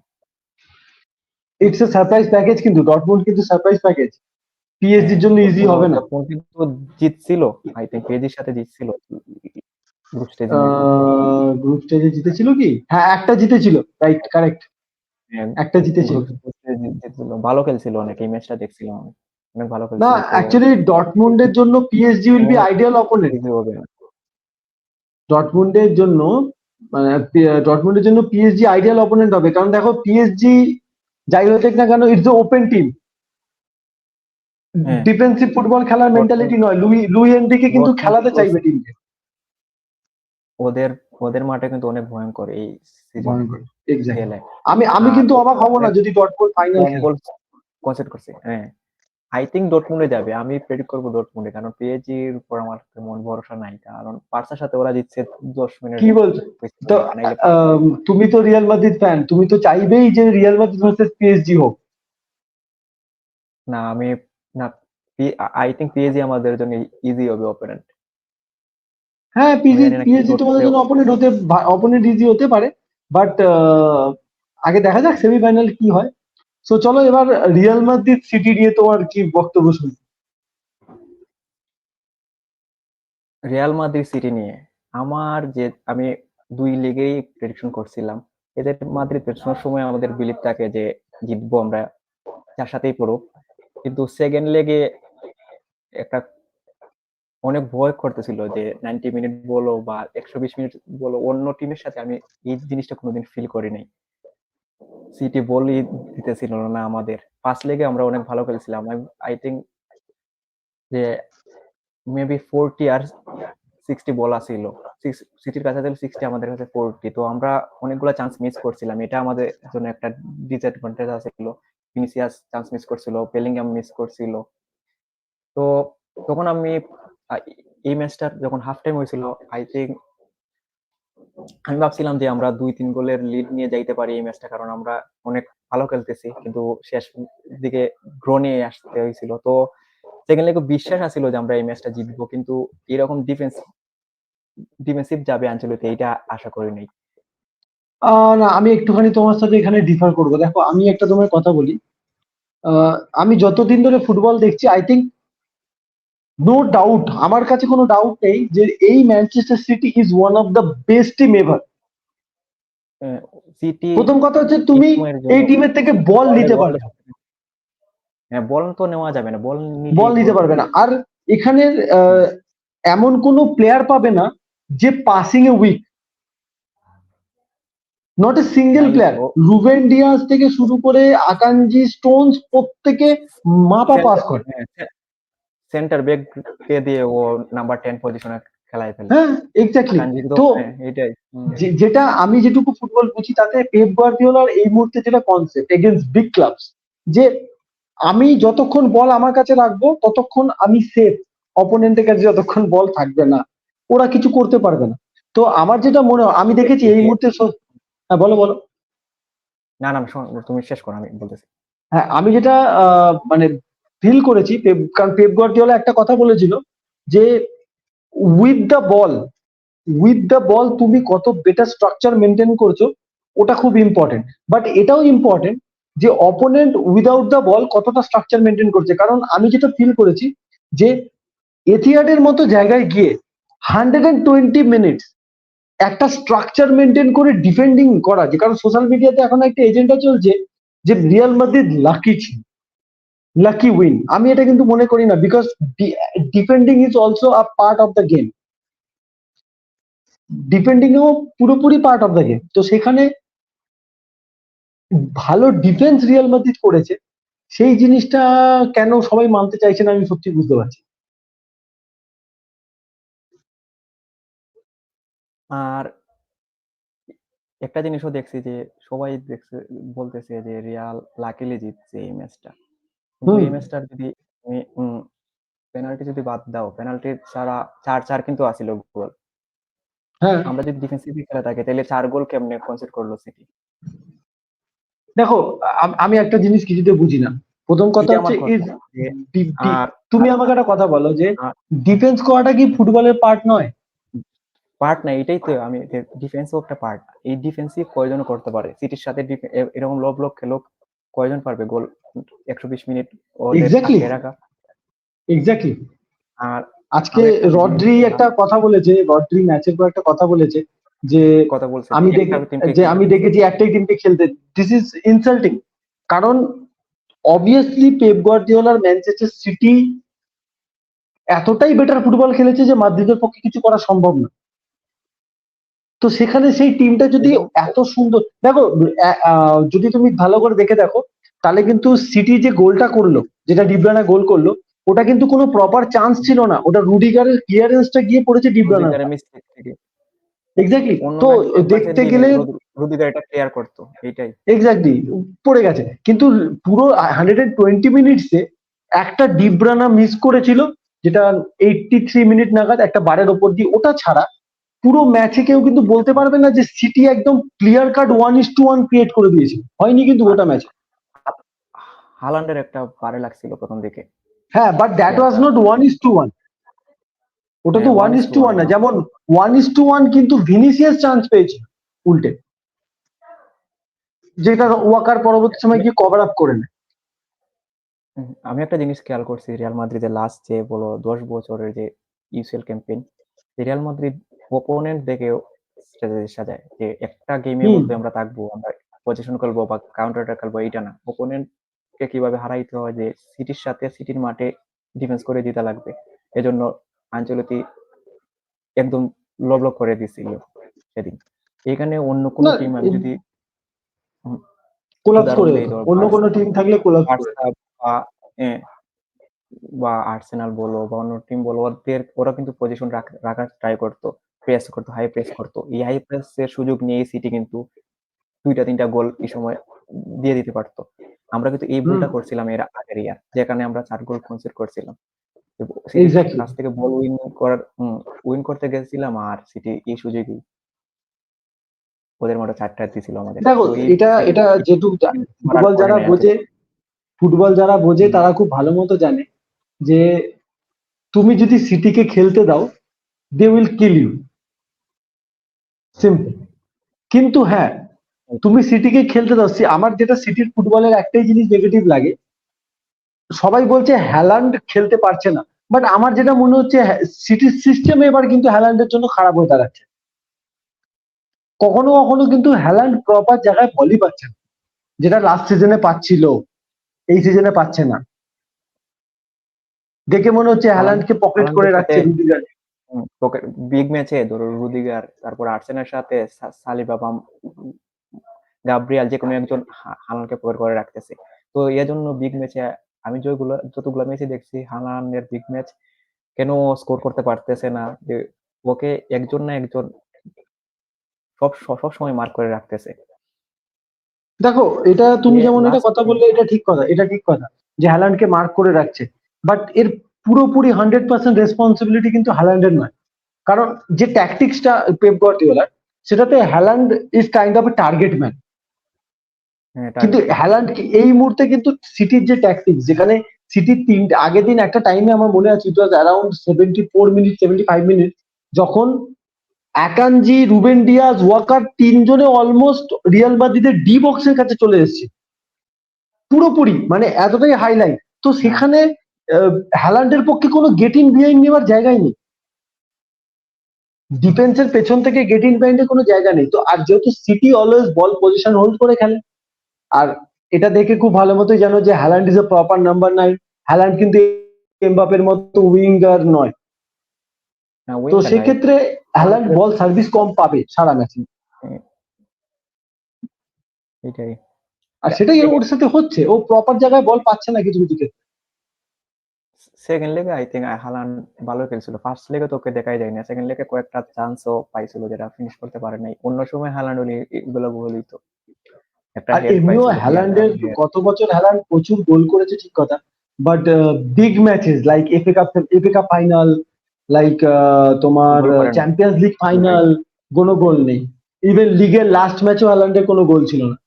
ইটস এ সারপ্রাইজ প্যাকেজ, কিন্তু ডটমুন্ড কিন্তু সারপ্রাইজ প্যাকেজ, পিএসজির জন্য ইজি হবে না। ডরটমুন্ড কিন্তু জিতছিল, আই থিঙ্ক পেজির সাথে জিতছিল গ্রুপ স্টেজে মেবি। গ্রুপ স্টেজে জিতেছিল কি? হ্যাঁ, একটা জিতেছিল, রাইট, কারেক্ট, একটা জিতেছিল। গ্রুপ স্টেজে জিতছিল, ভালো খেলছিল অনেক। এই ম্যাচটা দেখছিলাম আমি, অনেক ভালো না, খেলছিল। তো অ্যাকচুয়ালি ডটমুন্ডের জন্য পিএসজি উইল বি মনে আইডিয়াল অপোনেন্ট। ইজি হবে না। ডটমুন্ডের জন্য মানে ডটমুন্ডের জন্য পিএসজি আইডিয়াল অপোনেন্ট হবে, কারণ দেখো পিএসজি যাই হয়ে যাক না কেন, ইটস ওপেন টিম। হ্যাঁ, ডিফেন্সিভ ফুটবল খেলার মেন্টালিটি ডর্টমুন্ড নয়। লুই এনরিকে কিন্তু ডর্টমুন্ড খেলাতে কিন্তু চাইবে টিমকে। ওদের ওদের মাঠে কিন্তু অনেক ভয়ঙ্কর এই সিজনে ভয়ঙ্কর, এক্স্যাক্টলি। সিএলএ। আমি আর কিন্তু অবাক হব না ওদের যদি ডটমুন্ড ফাইনাল কম খেলে। গোল কনসিড করছে। হ্যাঁ, আই থিংক ডর্টমুন্ডে যাবে। আমি প্রেডিক্ট করবো ডর্টমুন্ডে, কারণ পিএসজির উপর আমার তেমন ভরসা নাই, কারণ বার্সার সাথে ওরা জিতছে 10 মিনিট কি বলছো? তো নাইলে 5 মিনিট। তুমি তো রিয়াল মাদ্রিদ ফ্যান, তুমি তো চাইবেই যে রিয়াল মাদ্রিদ ভার্সেস পিএসজি হোক। না আমি না, আই থিংক পিএসজি আমাদের জন্য ইজি হবে অপোনেন্ট। হ্যাঁ, আমি জানি না কি পিএসজি তোমাদের করতে। জন্য অপোনেন্ট ইজি হতে পারে, বাট আগে দেখা যাক সেমিফাইনাল কি হয়। সো চলো এবার রিয়াল মাদ্রিদ সিটি নিয়ে তোমার কি বক্তব্য শুনি। রিয়াল মাদ্রিদ সিটি নিয়ে আমার যে আমি দুই লিগেই প্রেডিকশন করছিলাম। এদের মাদ্রিদ পেছনের সময় আমাদের বিলিভ থাকে যে জিতবো আমরা, যার সাথেই পড়ুক। কিন্তু সেকেন্ড লেগে একটা অনেক ভয় করতেছিল যে 90 মিনিট বলো বা 120 মিনিট বলো, অন্য টিমের সাথে আমি এই জিনিসটা কোনোদিন ফিল করি নাই। সিটি বলই দিতেছিল না আমাদের। ফার্স্ট লেগে আমরা অনেক ভালো খেলছিলাম। আই থিঙ্ক যে মেবি 40 আর 60 বল আছিল। সিটির কাছে ছিল 60, আমাদের কাছে 40। তো আমরা অনেকগুলো চান্স মিস করছিলাম, এটা আমাদের জন্য একটা ডিসঅ্যাডভান্টেজ আছিল। ভিনিসিয়াস চান্স মিস করছিল, বেলিংহাম মিস করছিল। তো তখন আমি আহ, এই ম্যাচটার যখন হাফ টাইম হয়েছিল, আই থিঙ্ক আমি ভাবছিলাম যে আমরা 2-3 গোলের লিড নিয়ে যাইতে পারি এই ম্যাচটা, কারণ আমরা অনেক ভালো খেলতেছি। কিন্তু শেষ দিকে ড্র নিয়ে আসতে হয়েছিল। তো সেকেন্ড লেগে বিশ্বাস আছিল যে আমরা এই ম্যাচটা জিতবো, কিন্তু এরকম ডিফেন্সিভ যাবে আঞ্চলিকে এইটা আশা করি নাই। না, আমি একটুখানি তোমার সাথে এখানে ডিফার করবো। দেখো, আমি একটা তোমার কথা বলি। আহ, আমি যতদিন ধরে ফুটবল দেখছি, আই থিঙ্ক নো ডাউট, আমার কাছে কোনো ডাউট নেই যে এই Manchester city is one of the best team ever. City প্রথম কথা হচ্ছে এই তুমি সময়ের জন্য এই টিমের থেকে বল ওয়ার্ল্ডের নিতে পারবে ওয়ার্ল্ডের না। হ্যাঁ, বল তো নেওয়া যাবে না, বল বল নিজেই নিতে গোল পারবে না। আর এখানের হুম, এমন কোনো প্লেয়ার পাবে না যে পাসিং এ উইক, নট এ সিঙ্গেল নাই প্লেয়ার। ও রুবেন ডিয়াস থেকে শুরু করে আকানজি, স্টোনস, প্রত্যেকে মাপা পাস সেন্টার, করে। হ্যাঁ সেন্টার ব্যাক কে দিয়ে ও নাম্বার 10 পজিশনে খেলায় ফেলে। হ্যাঁ, এক্স্যাক্টলি। আকাঙ্ক্ষী তো, তো হ্যাঁ এটাই। যেটা আমি যেটুকু ফুটবল বুঝি তাতে পেপ গার্দিওলার এই মুহূর্তে যেটা কনসেপ্ট এগেইনস্ট বিগ ক্লাবস, যে আমি যতক্ষণ বল আমার কাছে রাখবো ততক্ষণ আমি সেফ, অপোনেন্টের কাছে যতক্ষণ বল থাকবে না ওরা কিছু করতে পারবে না। তো আমার যেটা মনে হয়, আমি দেখেছি এই যে মুহূর্তে হ্যাঁ, বলো বলো। না না তুমি শেষ করো, আমি বলতেছি। হ্যাঁ, আমি যেটা মানে ফিল করেছি, কারণ পেপ গার্দিওলা একটা কথা বলেছিল যে with the ball with the বল তুমি কত বেটার স্ট্রাকচার মেনটেন করছো, ওটা খুব ইম্পর্টেন্ট। বাট এটাও ইম্পর্টেন্ট যে অপোনেন্ট উইদাউট দ্য বল কতটা স্ট্রাকচার মেনটেন করছে। কারণ আমি যেটা ফিল করেছি যে এথিহাডের মতো জায়গায় গিয়ে 120 মিনিটস একটা স্ট্রাকচার মেনটেন করে ডিফেন্ডিং করা, যে কারণ সোশ্যাল মিডিয়াতে এখন একটা এজেন্ডা চলছে যে রিয়াল মাদ্রিদ লাকি ছিল, লাকি উইন। আমি এটা কিন্তু মনে করি না, because defending is also a part of the game. ডিফেন্ডিংও পুরোপুরি পার্ট অফ দ্য গেম। তো সেখানে ভালো ডিফেন্স রিয়াল মাদ্রিদ করেছে, সেই জিনিসটা কেন সবাই মানতে চাইছে না আমি সত্যি বুঝতে পারছি। আর একটা জিনিসও দেখছি যে সবাই দেখছে, বলতেছে যে রিয়াল লাকিলি জিতছে এই ম্যাচটা। কিন্তু হুম। এই ম্যাচটার যদি তুমি পেনাল্টি যদি বাদ দাও, পেনাল্টি ছাড়া 4-4 কিন্তু আসিল গোল। হ্যাঁ, আমরা যদি ডিফেন্সিভলি খেলা থাকে তাহলে 4 গোল কেমনে কনসিড করলো সিটি? দেখো, আমি একটা জিনিস কিছুতে বুঝি না। প্রথম কথা এটা হচ্ছে আমার ইজ কথা যে আর তুমি আমাকে একটা কথা বলো যে আর ডিফেন্স করাটা কি ফুটবলের পার্ট নয়? পার্ট না, এটাই তো আমি, ডিফেন্সও একটা পার্ট। এই ডিফেন্সিভ কয়জন করতে পারে সিটির সাথে? এরকম লো ব্লক খেলো কয়জন পারবে গোল 120 মিনিট ওদের এক্স্যাক্টলি, আটকে রাখা? এক্স্যাক্টলি। আর আজকে আরো একটা জিনিস রড্রি দেখলাম, একটা কথা বলেছে, রড্রি ম্যাচের পর একটা কথা বলেছে যে কথা বলছে যে একটা টিমকে খেলতে আমি দিচ্ছে। দেখেছি একটাই টিমকে খেলতে। This is insulting. কারণ অবভিয়াসলি পেপ গার্দিওলার ম্যানচেস্টার সিটি এতটাই বেটার ফুটবল খেলেছে যে মাদ্রিদের পক্ষে কিছু করা সম্ভব না। তো সেখানে সেই টিমটা যদি এবং এত সুন্দর, দেখো, যদি তুমি ভালো করে দেখে দেখো তাহলে কিন্তু সিটি যে গোলটা করলো যেটা ডিব্রানা গোল করলো, ওটা কিন্তু কোনো প্রপার চান্স ছিল না, ওটা রুডিগারের ক্লিয়ারেন্সটা গিয়ে পড়েছে ডিব্রানার। রুদিগারের মিস্টেক থেকে এক্স্যাক্টলি। অন্য তো ম্যাচে দেখতে দিলে গেলে রুদিগার এটা ক্লিয়ার করতো, এইটাই। এক্স্যাক্টলি পড়ে গেছে, কিন্তু পুরো 120 মিনিটসে একটা ডিব্রানা মিস করেছিল, যেটা 83 মিনিট নাগাদ একটা বারের ওপর দিয়ে, ওটা ছাড়া পুরো ম্যাচে কেউ কিন্তু বলতে পারবে না যে সিটি একদম ক্লিয়ার কাট 1:1 ক্রিয়েট করে দিয়েছে, হয়নি কিন্তু আর গোটা ম্যাচে। হালান্ডের একটা পারে লাগছিল প্রথম দিকে হ্যাঁ, বাট দ্যাট ওয়াজ ক্লিয়ারটা। নট 1:1, ওটা তো হ্যাঁ, 1:1 1:1 না, না। যেমন 1:1 কিন্তু ভিনিসিয়াস চান্স পেয়েছে উল্টে, যেটা ওয়াকার পরবর্তী সময় গিয়ে কভার আপ করে নেয়। আমি একটা জিনিস খেয়াল করছি, রিয়াল মাদ্রিদের লাস্ট যে বলো 10 বছরের যে UCL campaign, Real Madrid opponent দেখেও স্ট্র্যাটেজি সাজায় যে একটা গেমের হুম। মধ্যে আমরা থাকবো, আমরা পজিশন খেলবো বা কাউন্টার অ্যাটাক খেলবো, এইটা না, ওপোনেন্টকে কিভাবে হারাইতে হয়, যে সিটির সাথে সিটির মাঠে ডিফেন্স করে দিতে লাগবে। এজন্য আনচেলতি একদম লবলক করে দিছিল সেদিন। এখানে অন্য কোনো না, টিম আমি যদি কোলাপস উদাহরণ করে দেই, যেত, ধর অন্য কোনো টিম থাকলে কোলাপস করে যেত। বার্সা বা এ, বা আর্সেনাল বলো বা অন্য টিম বলো, ওরা কিন্তু পজিশন রাখার ট্রাই করতো, প্রেস করতো, হাই প্রেস করতো। এই হাই প্রেসের সুযোগ নিয়ে সিটি কিন্তু 2-3টা গোল এই সময় দিয়ে দিতে পারতো। আমরা কিন্তু এই হুম, ভুলটা করছিলাম এর আগের ইয়ার, যেখানে আমরা 4 গোল কনসিড করছিলাম। সিটির এক্স্যাক্টলি। কাছ থেকে বল উইন করতে গেছিলাম, আর সিটি এই সুযোগই ওদের মাঠে 4টা দিছিল আমাদের। দেখো, তো এই এটা সেকেন্ড এটা যেহেতু করার ফুটবল পরে যারা নাই বোঝে, ফুটবল যারা বোঝে হুম, তারা খুব ভালো মতো জানে যে তুমি যদি সিটিকে খেলতে দাও, they will kill you, simple. কিন্তু হ্যাঁ, তুমি সিটিকে খেলতে দাও, আমার যেটা সিটির ফুটবলের একটাই জিনিস নেগেটিভ লাগে, সবাই বলছে হ্যালান্ড খেলতে পারছে না, বাট আমার যেটা মনে হচ্ছে সিটির সিস্টেম এবার কিন্তু হ্যালান্ডের জন্য খারাপ হয়ে দাঁড়াচ্ছে। কখনো কখনো কিন্তু হ্যালান্ড প্রপার জায়গায় বলই পাচ্ছে না, যেটা লাস্ট সিজনে পাচ্ছিল, এই সিজনে পাচ্ছে না। দেখে মনে হচ্ছে হ্যালান্ডকে পকেট করে হালান্ডের সাথে রাখছে রুদিগার। বিগ ম্যাচে ধরো রুদিগার, তারপর আর্সেনালের সাথে সালিবা বা গাব্রিয়াল, যে কোনো একজন হালান্ডকে পকেট করে রাখতেছে। তো এর জন্য বিগ ম্যাচে আমি যতগুলো ম্যাচে দেখছি, হালান্ডের বিগ ম্যাচ কেন স্কোর করতে পারতেছে না, যে ওকে একজন না একজন সব সময় মার্ক করে রাখতেছে। দেখো, এটা তুমি এ যেমন এটা লাস্ট কথা বললে, এটা ঠিক কথা, এটা ঠিক কথা যে হ্যালান্ডকে মার্ক করে রাখছে, বাট এর পুরোপুরি 100% রেসপন্সিবিলিটি কিন্তু হ্যালান্ডের নয়। কারণ যে ট্যাকটিক্সটা পেপ গার্দিওলার, সেটাতে Haaland is kind of a target man. কিন্তু টার্গেট ম্যান। হ্যালান্ড এই মুহূর্তে কিন্তু সিটির যে ট্যাকটিক্স, যেখানে সিটির তিনটে আগের দিন একটা টাইমে আমার মনে আছে, ইট ওয়াজ অ্যারাউন্ড 74 মিনিট 75 মিনিট, যখন আকানজি, রুবেন ডিয়াজ, ওয়াকার তিনজনে অলমোস্ট রিয়াল মাদ্রিদের ডি বক্সের কাছে চলে এসেছে, পুরোপুরি মানে এতটাই হাইলাইট। তো হ্যাঁ, সেখানে হ্যালান্ডের পক্ষে কোনো গেট ইন বিহাইন্ড নেওয়ার জায়গায় নেই, ডিফেন্সের পেছন থেকে গেট ইন বিহাইন্ডের কোনো জায়গা নেই। তো আর যেহেতু সিটি অলওয়েজ বল পজিশন হোল্ড করে খেলে, আর এটা দেখে খুব ভালো মতোই জানো যে Haaland is a proper number 9। Haaland কিন্তু এমবাপের মতো উইঙ্গার নয়। হ্যাঁ, তো উইঙ্গার নাই। সেক্ষেত্রে হ্যালান্ড আমাদের বল সার্ভিস কম পাবে সারা ম্যাচে, এটাই। আর সেটাই ওর সাথে হচ্ছে, ও প্রপার জায়গায় বল পাচ্ছে না কিছু কিছু ক্ষেত্রে। সেকেন্ড লেগে আই থিঙ্ক হালান্ড ভালো খেলছিল, ফার্স্ট লেগে তো ওকে দেখাই যায় না, সেকেন্ড লেগে কয়েকটা চান্সও পাইছিল যেটা ফিনিশ করতে পারে নাই। অন্য সময় হালান্ড হলে এগুলো গোল হইতো। একটা আর হেড এমনিও পাইছিল হ্যালান্ডের গত বছর হ্যালান্ড প্রচুর গোল করেছে, ঠিক কথা, but big matches like FA cup final, like তোমার গোল করে নাই। চ্যাম্পিয়ন্স লিগ ফাইনাল, কোনো গোল নেই। ইভেন লিগের লাস্ট ম্যাচও হ্যালান্ডের কোনো গোল ছিল না।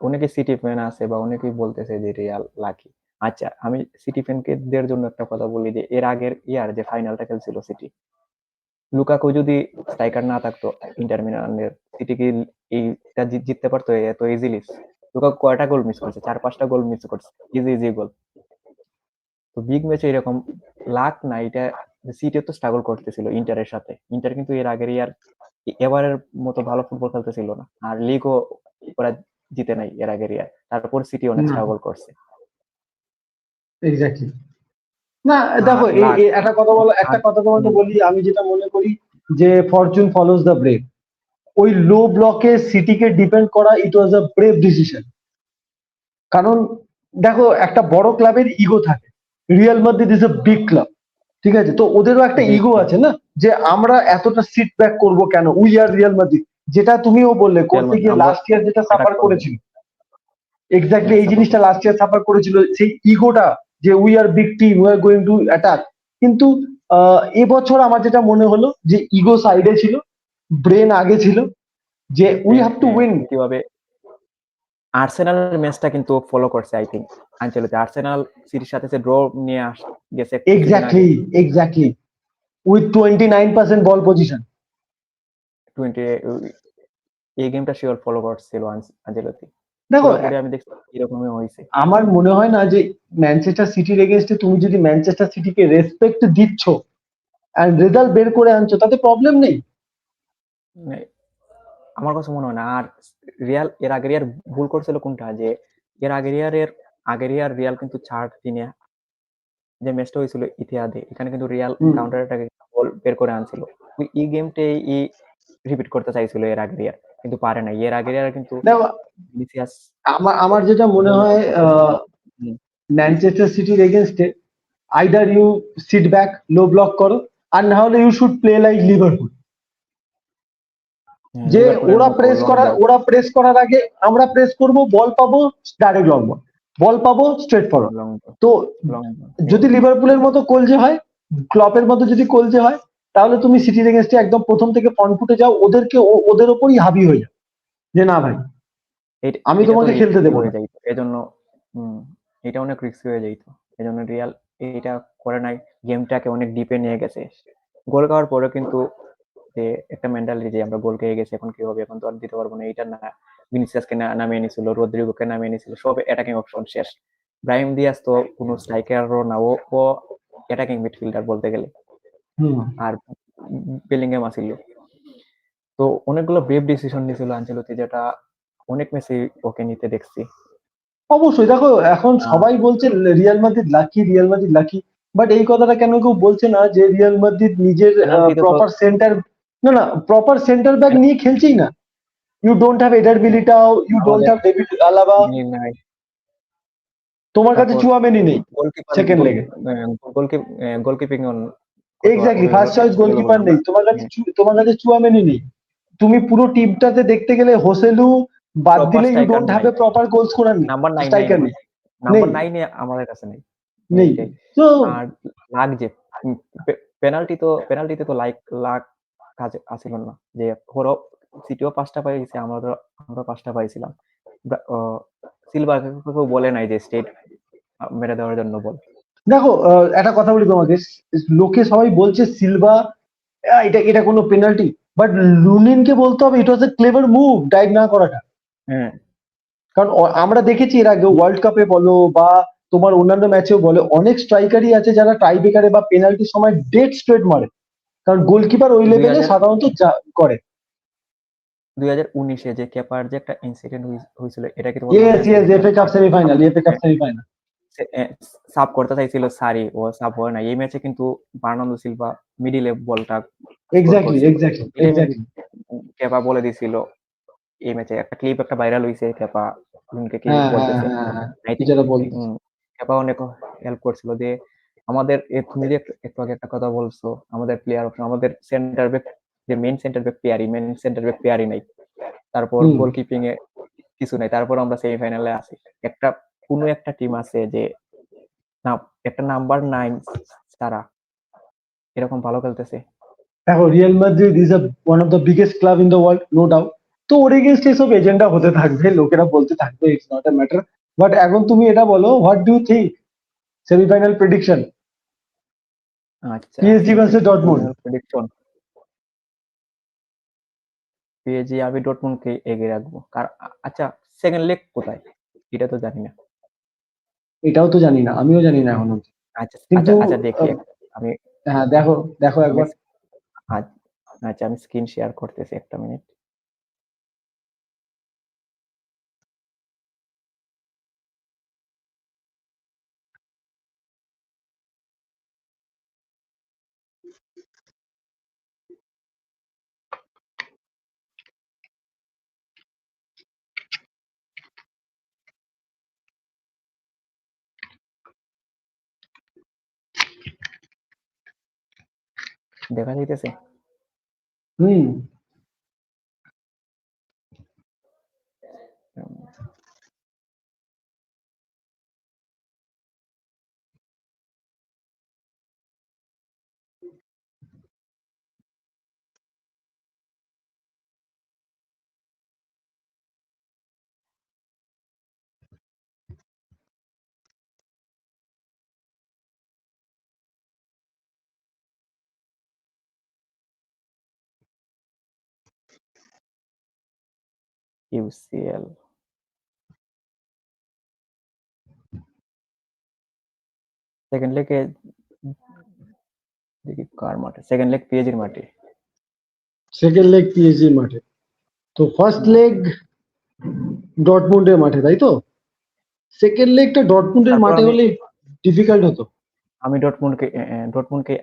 অনেকে সিটি ফ্যান আছে বা অনেকেই বলতেছে যে রিয়াল লাকি। আচ্ছা, আমি সিটি ফ্যানদের জন্য একটা কথা বলি, যে এর আগের ইয়ার যে ফাইনালটা খেলছিল সিটি, লুকাকু যদি স্ট্রাইকার না থাকতো ইন্টার মিলানের, সিটি কি এইটা জিততে পারতো এত ইজিলি? লুকাকু কয়টা গোল মিস করছে, 4-5টা গোল মিস করছে, ইজি ইজি গোল। তো বিগ ম্যাচে এরকম লাক না, এটা সিটি তো স্ট্রাগল করতেছিল ইন্টারের সাথে। ইন্টার কিন্তু এর আগের ইয়ার এবারের মতো ভালো ফুটবল খেলতেছিল না, আর লিগও ওরা জিতে নাই এর আগের ইয়ার, তারপর সিটি অনেক না, স্ট্রাগল করছে। এক্স্যাক্টলি। না, দেখো, আর লাক। একটা কথা তোমাকে বলি, আমি যেটা মনে করি যে ফরচুন ফলোজ দ্য ব্রেভ। ওই লো ব্লকে সিটিকে ডিপেন্ড করা, ইট ওয়াজ আ ব্রেভ ডিসিশন। কারণ দেখো একটা বড় ক্লাবের ইগো থাকে। Real Madrid is a big club, ঠিক আছে? তো ওদেরও একটা বিগ ইগো ক্লাব আছে না, যে আমরা এতটা সিট ব্যাক করবো কেন, উই আর রিয়াল মাদ্রিদ, যেটা তুমিও বললে রিয়াল করতে মাদ্রিদ গিয়ে আমরা লাস্ট ইয়ার যেটা অ্যাটাক সাফার করব। করেছিল। এক্স্যাক্টলি হ্যাঁ, এই সাপোর্ট জিনিসটা করছি। লাস্ট ইয়ার সাফার করেছিল, সেই ইগোটা, যে we are big team, we are going to attack. কিন্তু এবছর আমার যেটা মনে হলো যে ইগো সাইডে ছিল, ব্রেন আগে ছিল, যে উই হ্যাভ টু উইন। কিভাবে আর্সেনালের ম্যাচটা কিন্তু ফলো করছে আই থিংক আনচেলত্তি। আর্সেনাল সিটির সাথে যে ড্র নিয়ে গেছে কিছুদিন আগে, exactly, exactly, with 29% ball position. 20 এই গেমটা শিওর ফলো করছিল আনচেলত্তি। দেখো পুরোপুরি আমি দেখছি এরকমই হয়েছে। আমার মনে হয় না যে ম্যানচেস্টার সিটির এগেনস্টে তুমি যদি ম্যানচেস্টার সিটিকে রেসপেক্ট দিচ্ছ এন্ড রেজাল্ট বের করে আনছো, তাতে প্রবলেম নেই। মানে আমার কাছে মনে হয় না। আর এর আগের ইয়ার ভুল করছিল কোনটা, যে আগের ইয়ার রিয়াল কিন্তু 4-3 যে ম্যাচটা হয়েছিল ইতিহাদে, এখানে কিন্তু রিয়াল হুম। কাউন্টার অ্যাটাকে গোল বের করে আনছিল। ওই এই গেমটাই রিপিট করতে চাইছিল এর আগের ইয়ার, কিন্তু পারে না। এর আগের ইয়ার কিন্তু দেখো ভিনিসিয়াস আমার আমার যেটা মনে গোল হয় করছিল। হুম, ম্যানচেস্টার সিটির এগেনস্টে either you sit back, low block করো, আর না হলে you should play like Liverpool, হ্যাঁ, যে লিভারপুলের মতো লং বল। ওরা প্রেস করার আগে আমরা প্রেস করব, বল পাবো ডাইরেক্ট লং বল, বল পাবো স্ট্রেট ফরওয়ার্ড। লং বল, তো লং বল। যদি লিভারপুলের মতো কলজে হয়, ক্লপের মতো যদি কলজে হয়, তাহলে তুমি সিটির এগেনস্টে একদম প্রথম থেকে ফ্রন্ট ফুটে যাও, ওদেরকে ওদের ওপরই হাবি হয়ে যাও, যে না ভাই আমি এটা তো তোমাকে খেলতে রিস্কি দেবো না। হয়ে যাইতো এজন্য। হুম, এটা অনেক রিস্কি হয়ে যাইতো। এজন্য রিয়াল এটা করে নাই, গেমটাকে অনেক ডিপে নিয়ে গেছে। গোল খাওয়ার পরে কিন্তু যে একটা মেন্টালিটি, যে আমরা গোল খেয়ে গেছি, এখন কি হবে, এখন তো আর দিতে পারবো না, এইটা না। ভিনিসিয়াসকে নামিয়ে নিছিল, রদ্রিগোকে নামিয়ে নিছিল, সব অ্যাটাকিং অপশন শেষ। ব্রাহিম দিয়াস তো কোনো স্ট্রাইকারও না, ও অ্যাটাকিং মিডফিল্ডার বলতে গেলে। হুম। আর বেলিংহাম আছিল। তো অনেকগুলো ব্রেভ ডিসিশন নিয়েছিল আনচেলত্তি, যেটা অনেক ম্যাচে ওকে নিতে দেখছি। অবশ্যই দেখো এখন আহ, সবাই বলছে Real Madrid lucky, Real Madrid lucky, but এই কথাটা কেন কেউ বলছে না যে রিয়াল মাদ্রিদ নিজের পেনাল্টিতে তো প্রপার সেন্টার, না না, প্রপার সেন্টার ব্যাক নিয়ে খেলছেই না। You don't have Eder Militao, you don't আমাদের হ্যাভ ডেভিড আলাবা, নাই। তোমার কাছে তারপর চুয়ামেনি নেই গোলকিপার সেকেন্ড লেগে। গোলকিপিং কত এক্স্যাক্টলি, ফার্স্ট চয়েস এগুলো গোলকিপার বলে নেই আমরা। তোমার কাছে চুয়ামেনি নেই। তুমি পুরো টিমটাতে দেখতে গেলে হোসেলু বাদ প্রপার দিলে ইউ স্ট্রাইকার ডোন্ট হ্যাভ নাই, এ প্রপার গোল স্কোরার, নেই নাম্বার নাইন নাই, স্ট্রাইকার নেই, নাম্বার নেই, নাইনে আমাদের কাছে নেই। নেই। এইটাই। তো আর লাগছে পেনাল্টিতে তো লাখ কাজ আসিল না, যে ওরাও সিটিও 5টা পাইছে, আমরা 5টা পাইছিলাম। সিলভার কেউ বলে নাই যে স্টেট মেরে দেওয়ার জন্য বল। দেখো একটা কথা বলি তোমাকে, লোকে সবাই বলছে সিলভা এটা এটা কোনো পেনাল্টি, বাট লুনিনকে বলতে হবে ইট ওয়াজ এ ক্লেভার মুভ ডাইভ না করাটা। হ্যাঁ, কারণ আমরা দেখেছি এর আগে ওয়ার্ল্ড কাপে বলো বা তোমার অন্যান্য ম্যাচেও বলে, অনেক স্ট্রাইকারই আছে যারা টাই ব্রেকারে বা পেনাল্টির সময় ডেড স্ট্রেট মারে, কারণ গোলকিপার ওই দুই লেভেলে হাজার সাধারণত করে। 2019-এ যে কেপার যে একটা ইনসিডেন্ট হয়েছিল, এটা কি তোমার মনে ইয়েস আছে, ইয়েস, যে FA cup semifinal, FA cup semifinal. Sub করতে চাইছিল সারি, ও সাব হয় না। এই ম্যাচে কিন্তু বার্নার্ডো সিলভা মিডিলে বলটা স্কোর এক্স্যাক্টলি, করছিল। এক্স্যাক্টলি, এই টাইমে এক্স্যাক্টলি। কেপা বলে দিছিল, এই ম্যাচে একটা ক্লিপ একটা ভাইরাল হয়েছে, কেপা রুনকে কি হ্যাঁ হ্যাঁ বলতেছে। হ্যাঁ হ্যাঁ, আই কি থিঙ্ক যেটা বলতো। কেপা অনেক হেল্প করছিল, যে আমাদের তুমি যে একটু আগে একটা কথা বলছো, আমাদের প্লেয়ার অপশন, আমাদের সেন্টার ব্যাক, যে মেন সেন্টার ব্যাক পেয়ারই নাই। তারপর হুম। গোলকিপিং এ কিছু নাই, তারপর আমরা সেমিফাইনালে আছি। একটা কোনো একটা টিম আছে যে না, একটা নাম্বার 9 তারা এরকম ভালো খেলতেছে। দেখো Real Madrid is one of the biggest club in the world, no doubt. তো ওর এগেনস্ট এসব এজেন্ডা হতে থাকবে, লোকেরা বলতে থাকবে, it's not a matter. But এখন তুমি এটা বলো, what do you think semifinal prediction, আচ্ছা, PSG versus Dortmund? Semifinal prediction. PSG আমি ডটমুন্ডকে এগিয়ে রাখবো। আচ্ছা, সেকেন্ড লেগ কোথায় এটা তো জানি না। এটাও তো জানি না, আমিও জানি না এখন অব্দি। আচ্ছা কিন্তু আচ্ছা আচ্ছা, দেখি আমি হ্যাঁ, দেখো দেখো আমি একবার। আচ্ছা, আমি স্ক্রিন শেয়ার করতেছি, একটা মিনিট। দেখা যাইতেছে? হুম উম, UCL সেকেন্ড লেগে দেখি কার মাঠে, সেকেন্ড লেগ পিএজির মাঠে। সেকেন্ড লেগ পিএসজি মাঠে, তো ফার্স্ট হুম, লেগ ডটমুন্ডের মাঠে, তাই তো? সেকেন্ড লেগটা ডটমুন্ডের তারপর মাঠে হলে ডিফিকাল্ট হতো। আমি ডটমুন্ডকে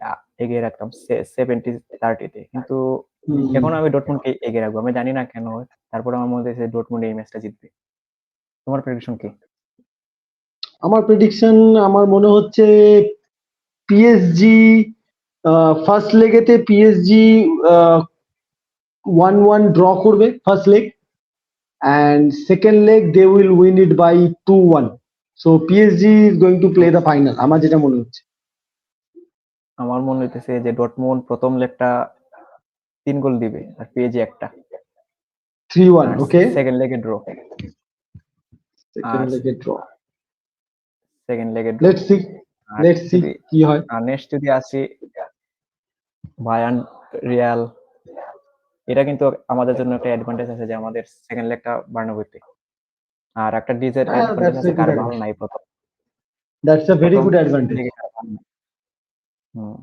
এগিয়ে রাখতাম 70-30 কিন্তু হুম, হুম। এখন আমি ডটমুন্ডকে এগিয়ে রাখবো, আমি জানি না কেন। তারপর আমার মনে হচ্ছে ডটমুন্ড এই ম্যাচটা জিতবে। তোমার প্রেডিকশন কি? আমার প্রেডিকশন, আমার মনে হচ্ছে পিএসজি ফার্স্ট লেগেতে পিএসজি 1-1 ড্র করবে first leg, and second leg they will win it by 2-1. So PSG is going to play the final, আমার যেটা মনে হচ্ছে। আমার মনে হইতেছে যে ডটমুন্ড প্রথম লেগটা 3 গোল দিবে আর পিএজি একটা, 3-1, আর ওকে। সেকেন্ড লেগে ড্র। সেকেন্ড আর লেগে ড্র। সেকেন্ড লেগে ড্র। লেটস সি, আর লেটস সি যদি কি হয়। নেক্সট যদি আসি বায়ার্ন রিয়াল, এটা কিন্তু আমাদের জন্য একটা অ্যাডভান্টেজ আছে যে আমাদের সেকেন্ড লেগটা বার্নাব্যুতে। আর একটা ডিজের হ্যাঁ, অ্যাডভান্টেজ দ্যাটস এ আছে, গুড কারভাল অ্যাডভান্টেজ, নাই প্রথম দ্যাটস এ ভেরি প্রথম গুড অ্যাডভান্টেজ। লেগে কারভাল নাই। হুম।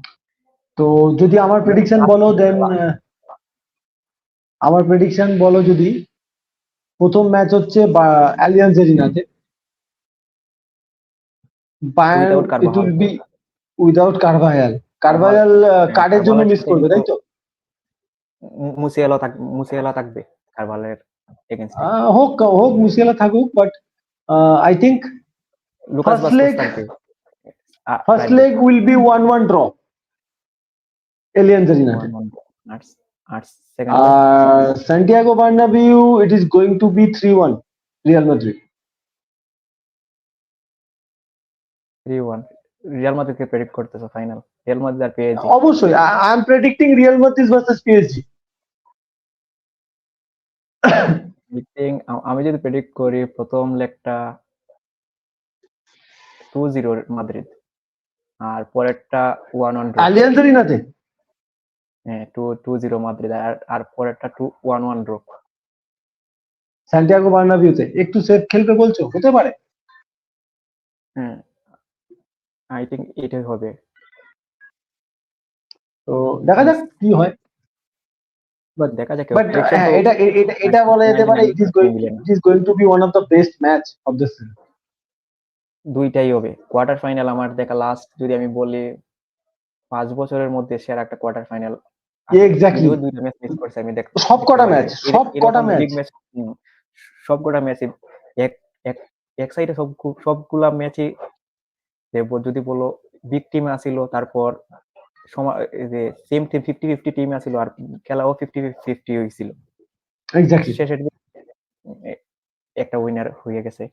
তো যদি আমার প্রেডিকশন বলো, দেন আমার প্রেডিকশন বলো যদি, প্রথম ম্যাচ হচ্ছে অ্যালিয়ান্স এরিনাতে, Bayern, without it Carvajal. Will be without Carvajal. Carvajal, Carvajal কার্ডের জন্য কারভালের মিস সাথে করবে, কিন্তু তাই তো? মুসিয়ালা থাকবে কারভালের এগেনস্টে। হোক হোক, মুসিয়ালা থাকুক, but I think Lucas first Vazquez leg থাকবে first right leg back. Will be 1-1 draw Allianz এরিনাতে। 1-1 আর আর second one Santiago Bernabeu, it is going to be 3-1 Real Madrid. 3-1 Real মাদ্রিদকে প্রেডিক্ট করতেছো ফাইনাল? রিয়াল মাদ্রিদ আর PSG অবশ্যই, I am predicting Real Madrid versus PSG. Meeting. আমি যদি predict করি প্রথম লেগটা 2-0 মাদ্রিদ, আর পরেরটা 1-1 ড্র। আলিয়ান্স এরিনাতে হ্যাঁ, 2-0 মাদ্রিদ, আর পরেরটা 1-1 ড্র। সান্টিয়াগো বার্নাবিউতে একটু সেফ খেলবে বলছো? হতে পারে। হ্যাঁ, আই থিঙ্ক এটাই হবে। তো দেখা আর যাক কি হয়। বাট দেখা যাক, বাট প্রেডিকশন হ্যাঁ, তো এটা এটা এটা বলা যেতে পারে, 99% মিলে না। It is going to be one of the best match of the season. দুইটাই হবে কোয়ার্টার ফাইনাল। আমার দেখা লাস্ট যদি আমি বলি 5 বছরের মধ্যে সেরা একটা কোয়ার্টার ফাইনাল আছে। এক্স্যাক্টলি, যদিও দুইটা ম্যাচ মিস করছে, আমি সব দেখতে কটা পারি ম্যাচ, নাই সব কটা এরকম ম্যাচ। Big match. সবকটা ম্যাচই এক এক এক সাইডে সবগুলা ম্যাচই যদি বলো বিগ টিম আছিল, তারপর এই যে সেম টিম 50-50 টিম আছিল, আর খেলাও 50-50 হয়েছিল। এক্স্যাক্টলি, শেষের দিকে এ- একটা উইনার হয়ে গেছে।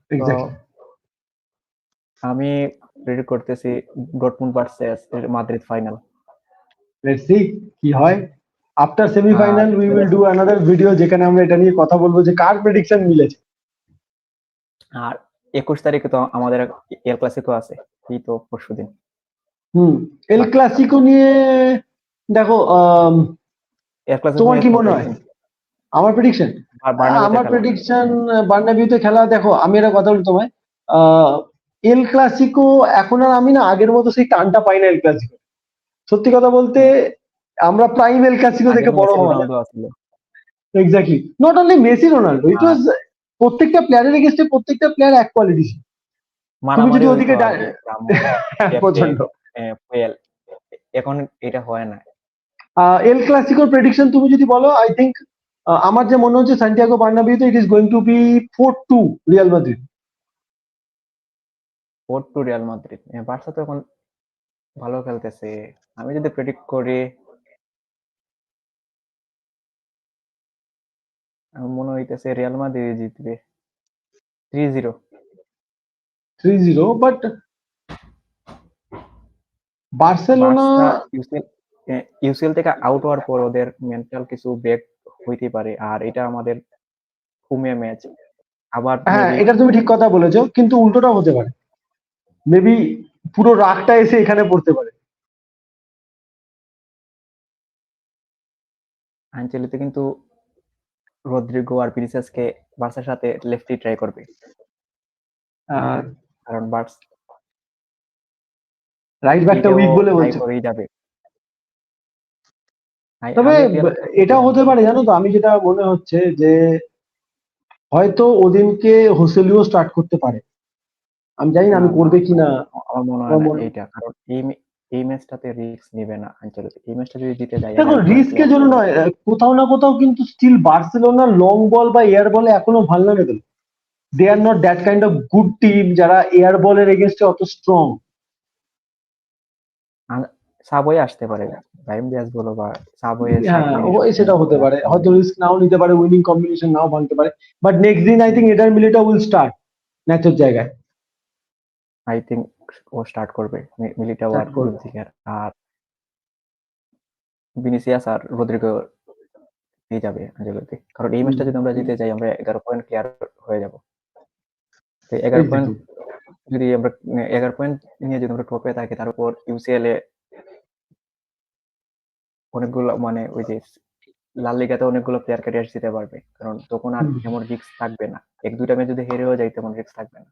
তো এক্স্যাক্টলি। আমি প্রেডিক্ট করতেছি Dortmund versus Madrid final. Let's see কি হয়। আফটার আর semifinal we will do another video, যেখানে আমরা এটা নিয়ে কথা বলবো যে কার প্রেডিকশন মিলেছে। আর 21 তারিখে তো আমাদের এল ক্লাসিকো আছে, এই তো পরশুদিন। হুম, এল ক্লাসিকো নিয়ে দেখো, এল ক্লাসিকো তোমার নিয়ে কি তোমার মনে হয়? প্রেডিকশন? আমার প্রেডিকশন, বার্নাবিউতে আমার খেলা। প্রেডিকশন বার্নাবিউতে খেলা। দেখো, আমি একটা কথা বলি তোমায়, এল ক্লাসিকো এখন আর আমি না আগের মতো সেই টানটা পাই না এল ক্লাসিকো। সত্যি কথা বলতে, হুম, আমরা প্রাইম এল ক্লাসিকো আগে দেখে বড় মেসি হওয়া না। রোনালদো আছিল। Exactly, not only Messi Ronaldo, it আর ওয়াজ প্রত্যেকটা প্লেয়ারের এগেইনস্টে প্রত্যেকটা প্লেয়ার এক কোয়ালিটি। তুমি মারামারি যদি হইতো ওদিকে আগে, রামোস, পেপে, প্রচন্ড। পুয়েল। এখন এটা হয় না। এল ক্লাসিকোর প্রেডিকশন তুমি যদি বলো, আই থিঙ্ক আমার যে মনে হচ্ছে সান্টিয়াগো বার্নাবিউতে it is going to be 4-2 Real Madrid. 4-2 Real Madrid. Barca তো এখন ভালো খেলতেছে। আমি যদি প্রেডিক্ট করি, আমার মনে হইতেছে রিয়াল মাদ্রিদ জিতবে 3-0। 3-0, বাট বার্সেলোনা বার্সা ইউসিএল থেকে আউট হওয়ার পর ওদের মেন্টাল কিছু ব্রেক হইতে পারে, আর এটা আমাদের হোমে ম্যাচ। আবার হ্যাঁ, মেবি এটা তুমি ঠিক কথা বলেছো, কিন্তু উল্টোটাও হতে পারে। মেবি পুরো রাগটা এসে এখানে পড়তে পারে। আনচেলত্তি কিন্তু রদ্রিগো আর ভিনিসিয়াসকে বার্সার সাথে লেফটি ট্রাই করবে, আর কারণ বার্স রাইট ব্যাকটা এটাও উইক বলে ট্রাই বলছে। করেই যাবে। তবে আমি রিয়াল এটা হতে পারে, জানো তো, আমি যেটা মনে হচ্ছে যে হয়তো ওদিনকে হোসেলিও স্টার্ট করতে পারে। আমি জানি না না আমি না, করবে কিনা। আমার মনে হয় আমার না মনে এইটা, কারণ এই ম্যাচটাতে রিস্ক নিবে না আনচেলত্তি। এই ম্যাচটা যদি জিতে যায় দেখো, 11 পয়েন্ট রিস্কের ক্লিয়ার জন্য হয়ে যাবে। নয়, কোথাও না কোথাও কিন্তু স্টিল বার্সেলোনার লং বল বা এয়ার বলে এখনো ভালো লাগে তো। They are not that kind of good team যারা এয়ার বলের এগেনস্টে অত স্ট্রং। সাবওয়ে আসতে পারে, ব্রাহিম দিয়াজ বলো বা সাবওয়ে ষাট হ্যাঁ, মিনিট সেটা হতে পারে, আসতে পারে। হয়তো রিস্ক নাও নিতে পারে, উইনিং কম্বিনেশন নাও ভাঙতে পারে। বাট নেক্সট দিন I think Eder Militao will start ম্যাচের জায়গায়। আই থিঙ্ক ও স্টার্ট করবে, মিলিটাও আর স্টার্ট করবে। রুদিগার আর ভিনিসিয়াস আর রদ্রিগো দিয়ে যাবে আনচেলত্তি, কারণ এই ম্যাচটা যদি আমরা জিতে যাই আমরা 11 পয়েন্ট ক্লিয়ার হয়ে যাব। তো 11 পয়েন্ট এক্স্যাক্টলি। যদি আমরা 11 পয়েন্ট নিয়ে যদি আমরা টপে থাকি, তার উপর ইউসিএল এ অনেকগুলো মানে ওই যে লাল লিগাতে অনেকগুলো প্লেয়ার ক্যারিয়ার দিতে পারবে, কারণ তখন আর এমন রিস্ক থাকবে না। এক দুইটা ম্যাচ যদি হেরেও যায় তেমন রিস্ক থাকবে না।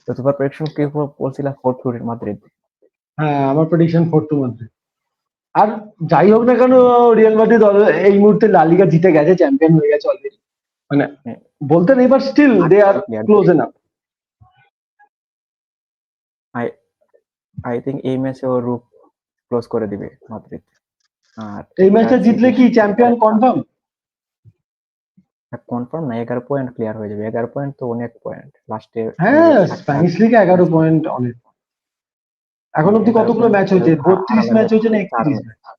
তো তোমার প্রেডিকশন কি বলছিলা? 4-2 মাদ্রিদ। হ্যাঁ, আমার প্রেডিকশন 4-2 মাদ্রিদ। আর যাই হোক না কেন, রিয়াল মাদ্রিদ এই মুহূর্তে লা লিগা জিতে গেছে, চ্যাম্পিয়ন হয়ে গেছে অলরেডি। মানে বলতে নেই, but still they are 8 player close enough. I I think এই ম্যাচে ও রূপ ক্লোজ করে দিবে মাদ্রিদ। আর এই একটা ম্যাচটা জিতলে কি চ্যাম্পিয়ন কনফার্ম? কনফার্ম না, 11 পয়েন্ট ক্লিয়ার হয়ে যাবে। 11 পয়েন্ট তো অনেক পয়েন্ট লাস্টে, মেবি হ্যাঁ, 7টা স্প্যানিশ লিগে 11 পয়েন্ট অনেক। এখন অব্দি 11 কতগুলো পয়েন্ট ম্যাচ তো হয়েছে? হারা 32 ম্যাচ লাগবে হয়েছে না 4 31 ম্যাচ। ম্যাচ?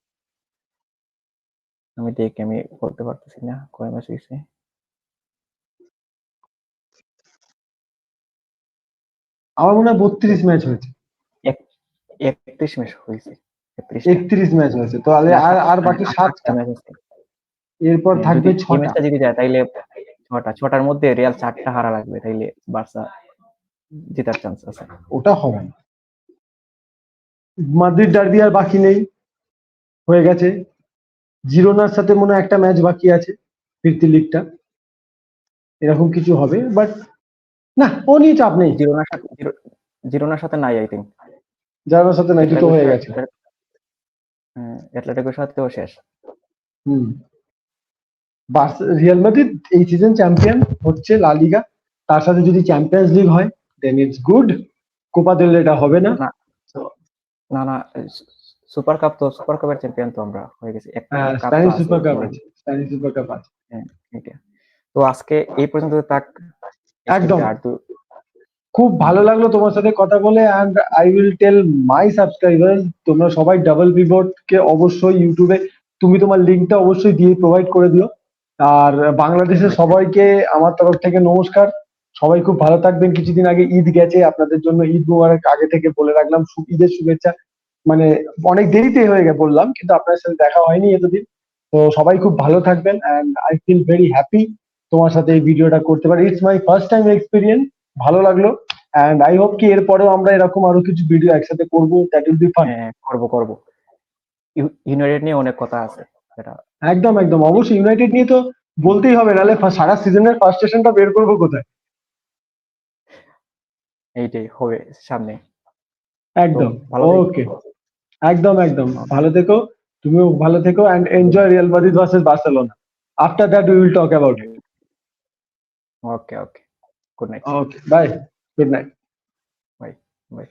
আমি বলতে পারতেছি না কয় ম্যাচ হয়েছে। আমার মনে হয় 32 ম্যাচ হয়েছে। 31 ম্যাচ হয়েছে, 31টা। 31 ম্যাচ হয়েছে, তাহলে না, আর আর বাকি 8টা 7টা। ম্যাচ আছে। এরপর যদি থাকবে এই 6টা। ম্যাচটা জিতে যায় তাইলে 6টার মধ্যে রিয়াল 4টা হারা লাগবে, তাইলে বার্সা জেতার চান্স আছে। ওটা হবে না। মাদ্রিদ ডার্বি আর বাকি নেই, হয়ে গেছে। জিরোনার সাথে মনে হয় একটা ম্যাচ বাকি আছে, ফিরতি লিগটা। এরকম কিছু হবে, বাট না, ও নিয়ে চাপ নেই। জিরোনার সাথে জিরোনার সাথে নাই আই থিঙ্ক। জিরোনার সাথে নাই, দুটো হয়ে গেছে। অ্যাটলেটিকোর সাথেও শেষ। হুম। রিয়াল মাদ্রিদ এই সিজন চ্যাম্পিয়ন হচ্ছে লা লিগা। তার সাথে যদি চ্যাম্পিয়ন্স লিগ হয় দেন ইটস গুড। কোপা দেল রেটা হবে না। না না না, সুপার কাপের চ্যাম্পিয়ন তো আমরা হয়ে গেছি, একটা কাপ তো স্প্যানিশ আছে সুপার কাপ অলরেডি। আছে, স্প্যানিশ সুপার কাপ আছে। হ্যাঁ, এটা। তো আজকে এই পর্যন্ত থাক। একদম। আর তো খুব ভালো লাগলো তোমার সাথে কথা বলে, and I will tell my subscribers, তোমরা সবাই ডাবল পিভট কে অবশ্যই ইউটিউবে তুমি তোমার লিঙ্কটা অবশ্যই দিয়ে প্রোভাইড করে দিও। আর বাংলাদেশের আচ্ছা, সবাইকে আমার তরফ থেকে নমস্কার। সবাই খুব ভালো থাকবেন। কিছুদিন আগে ঈদ গেছে, আপনাদের জন্য ঈদ মুবারক আগে থেকে বলে রাখলাম, ঈদের শুভেচ্ছা। মানে অনেক দেরিতে হয়ে গেছে বললাম, কিন্তু আপনার সাথে দেখা হয়নি এতদিন। তো সবাই খুব ভালো থাকবেন, and I feel very happy তোমার সাথে এই ভিডিওটা করতে পারি। It's my first time experience. ভালো লাগলো, অ্যান্ড আই হোপ কি এরপরেও আমরা এরকম আরো কিছু ভিডিও একসাথে করবো, দ্যাট উইল বি ফান। হ্যাঁ, করব। ইউনাইটেড নিয়ে অনেক কথা আছে, সেটা একদম একদম, অবশ্যই ইউনাইটেড নিয়ে তো বলতেই হবে, নাহলে সারা সিজনের ফার্স্ট সেশনটা বের করবো কোথায়। এইটাই হবে সামনে। তো একদম। ভালো ওকে। থেকো। একদম একদম, ভালো থেকো। তুমিও ভালো থেকো, and enjoy Real Madrid versus Barcelona. After that we will talk about it. Okay, good night. Okay, bye. Good night. Bye by.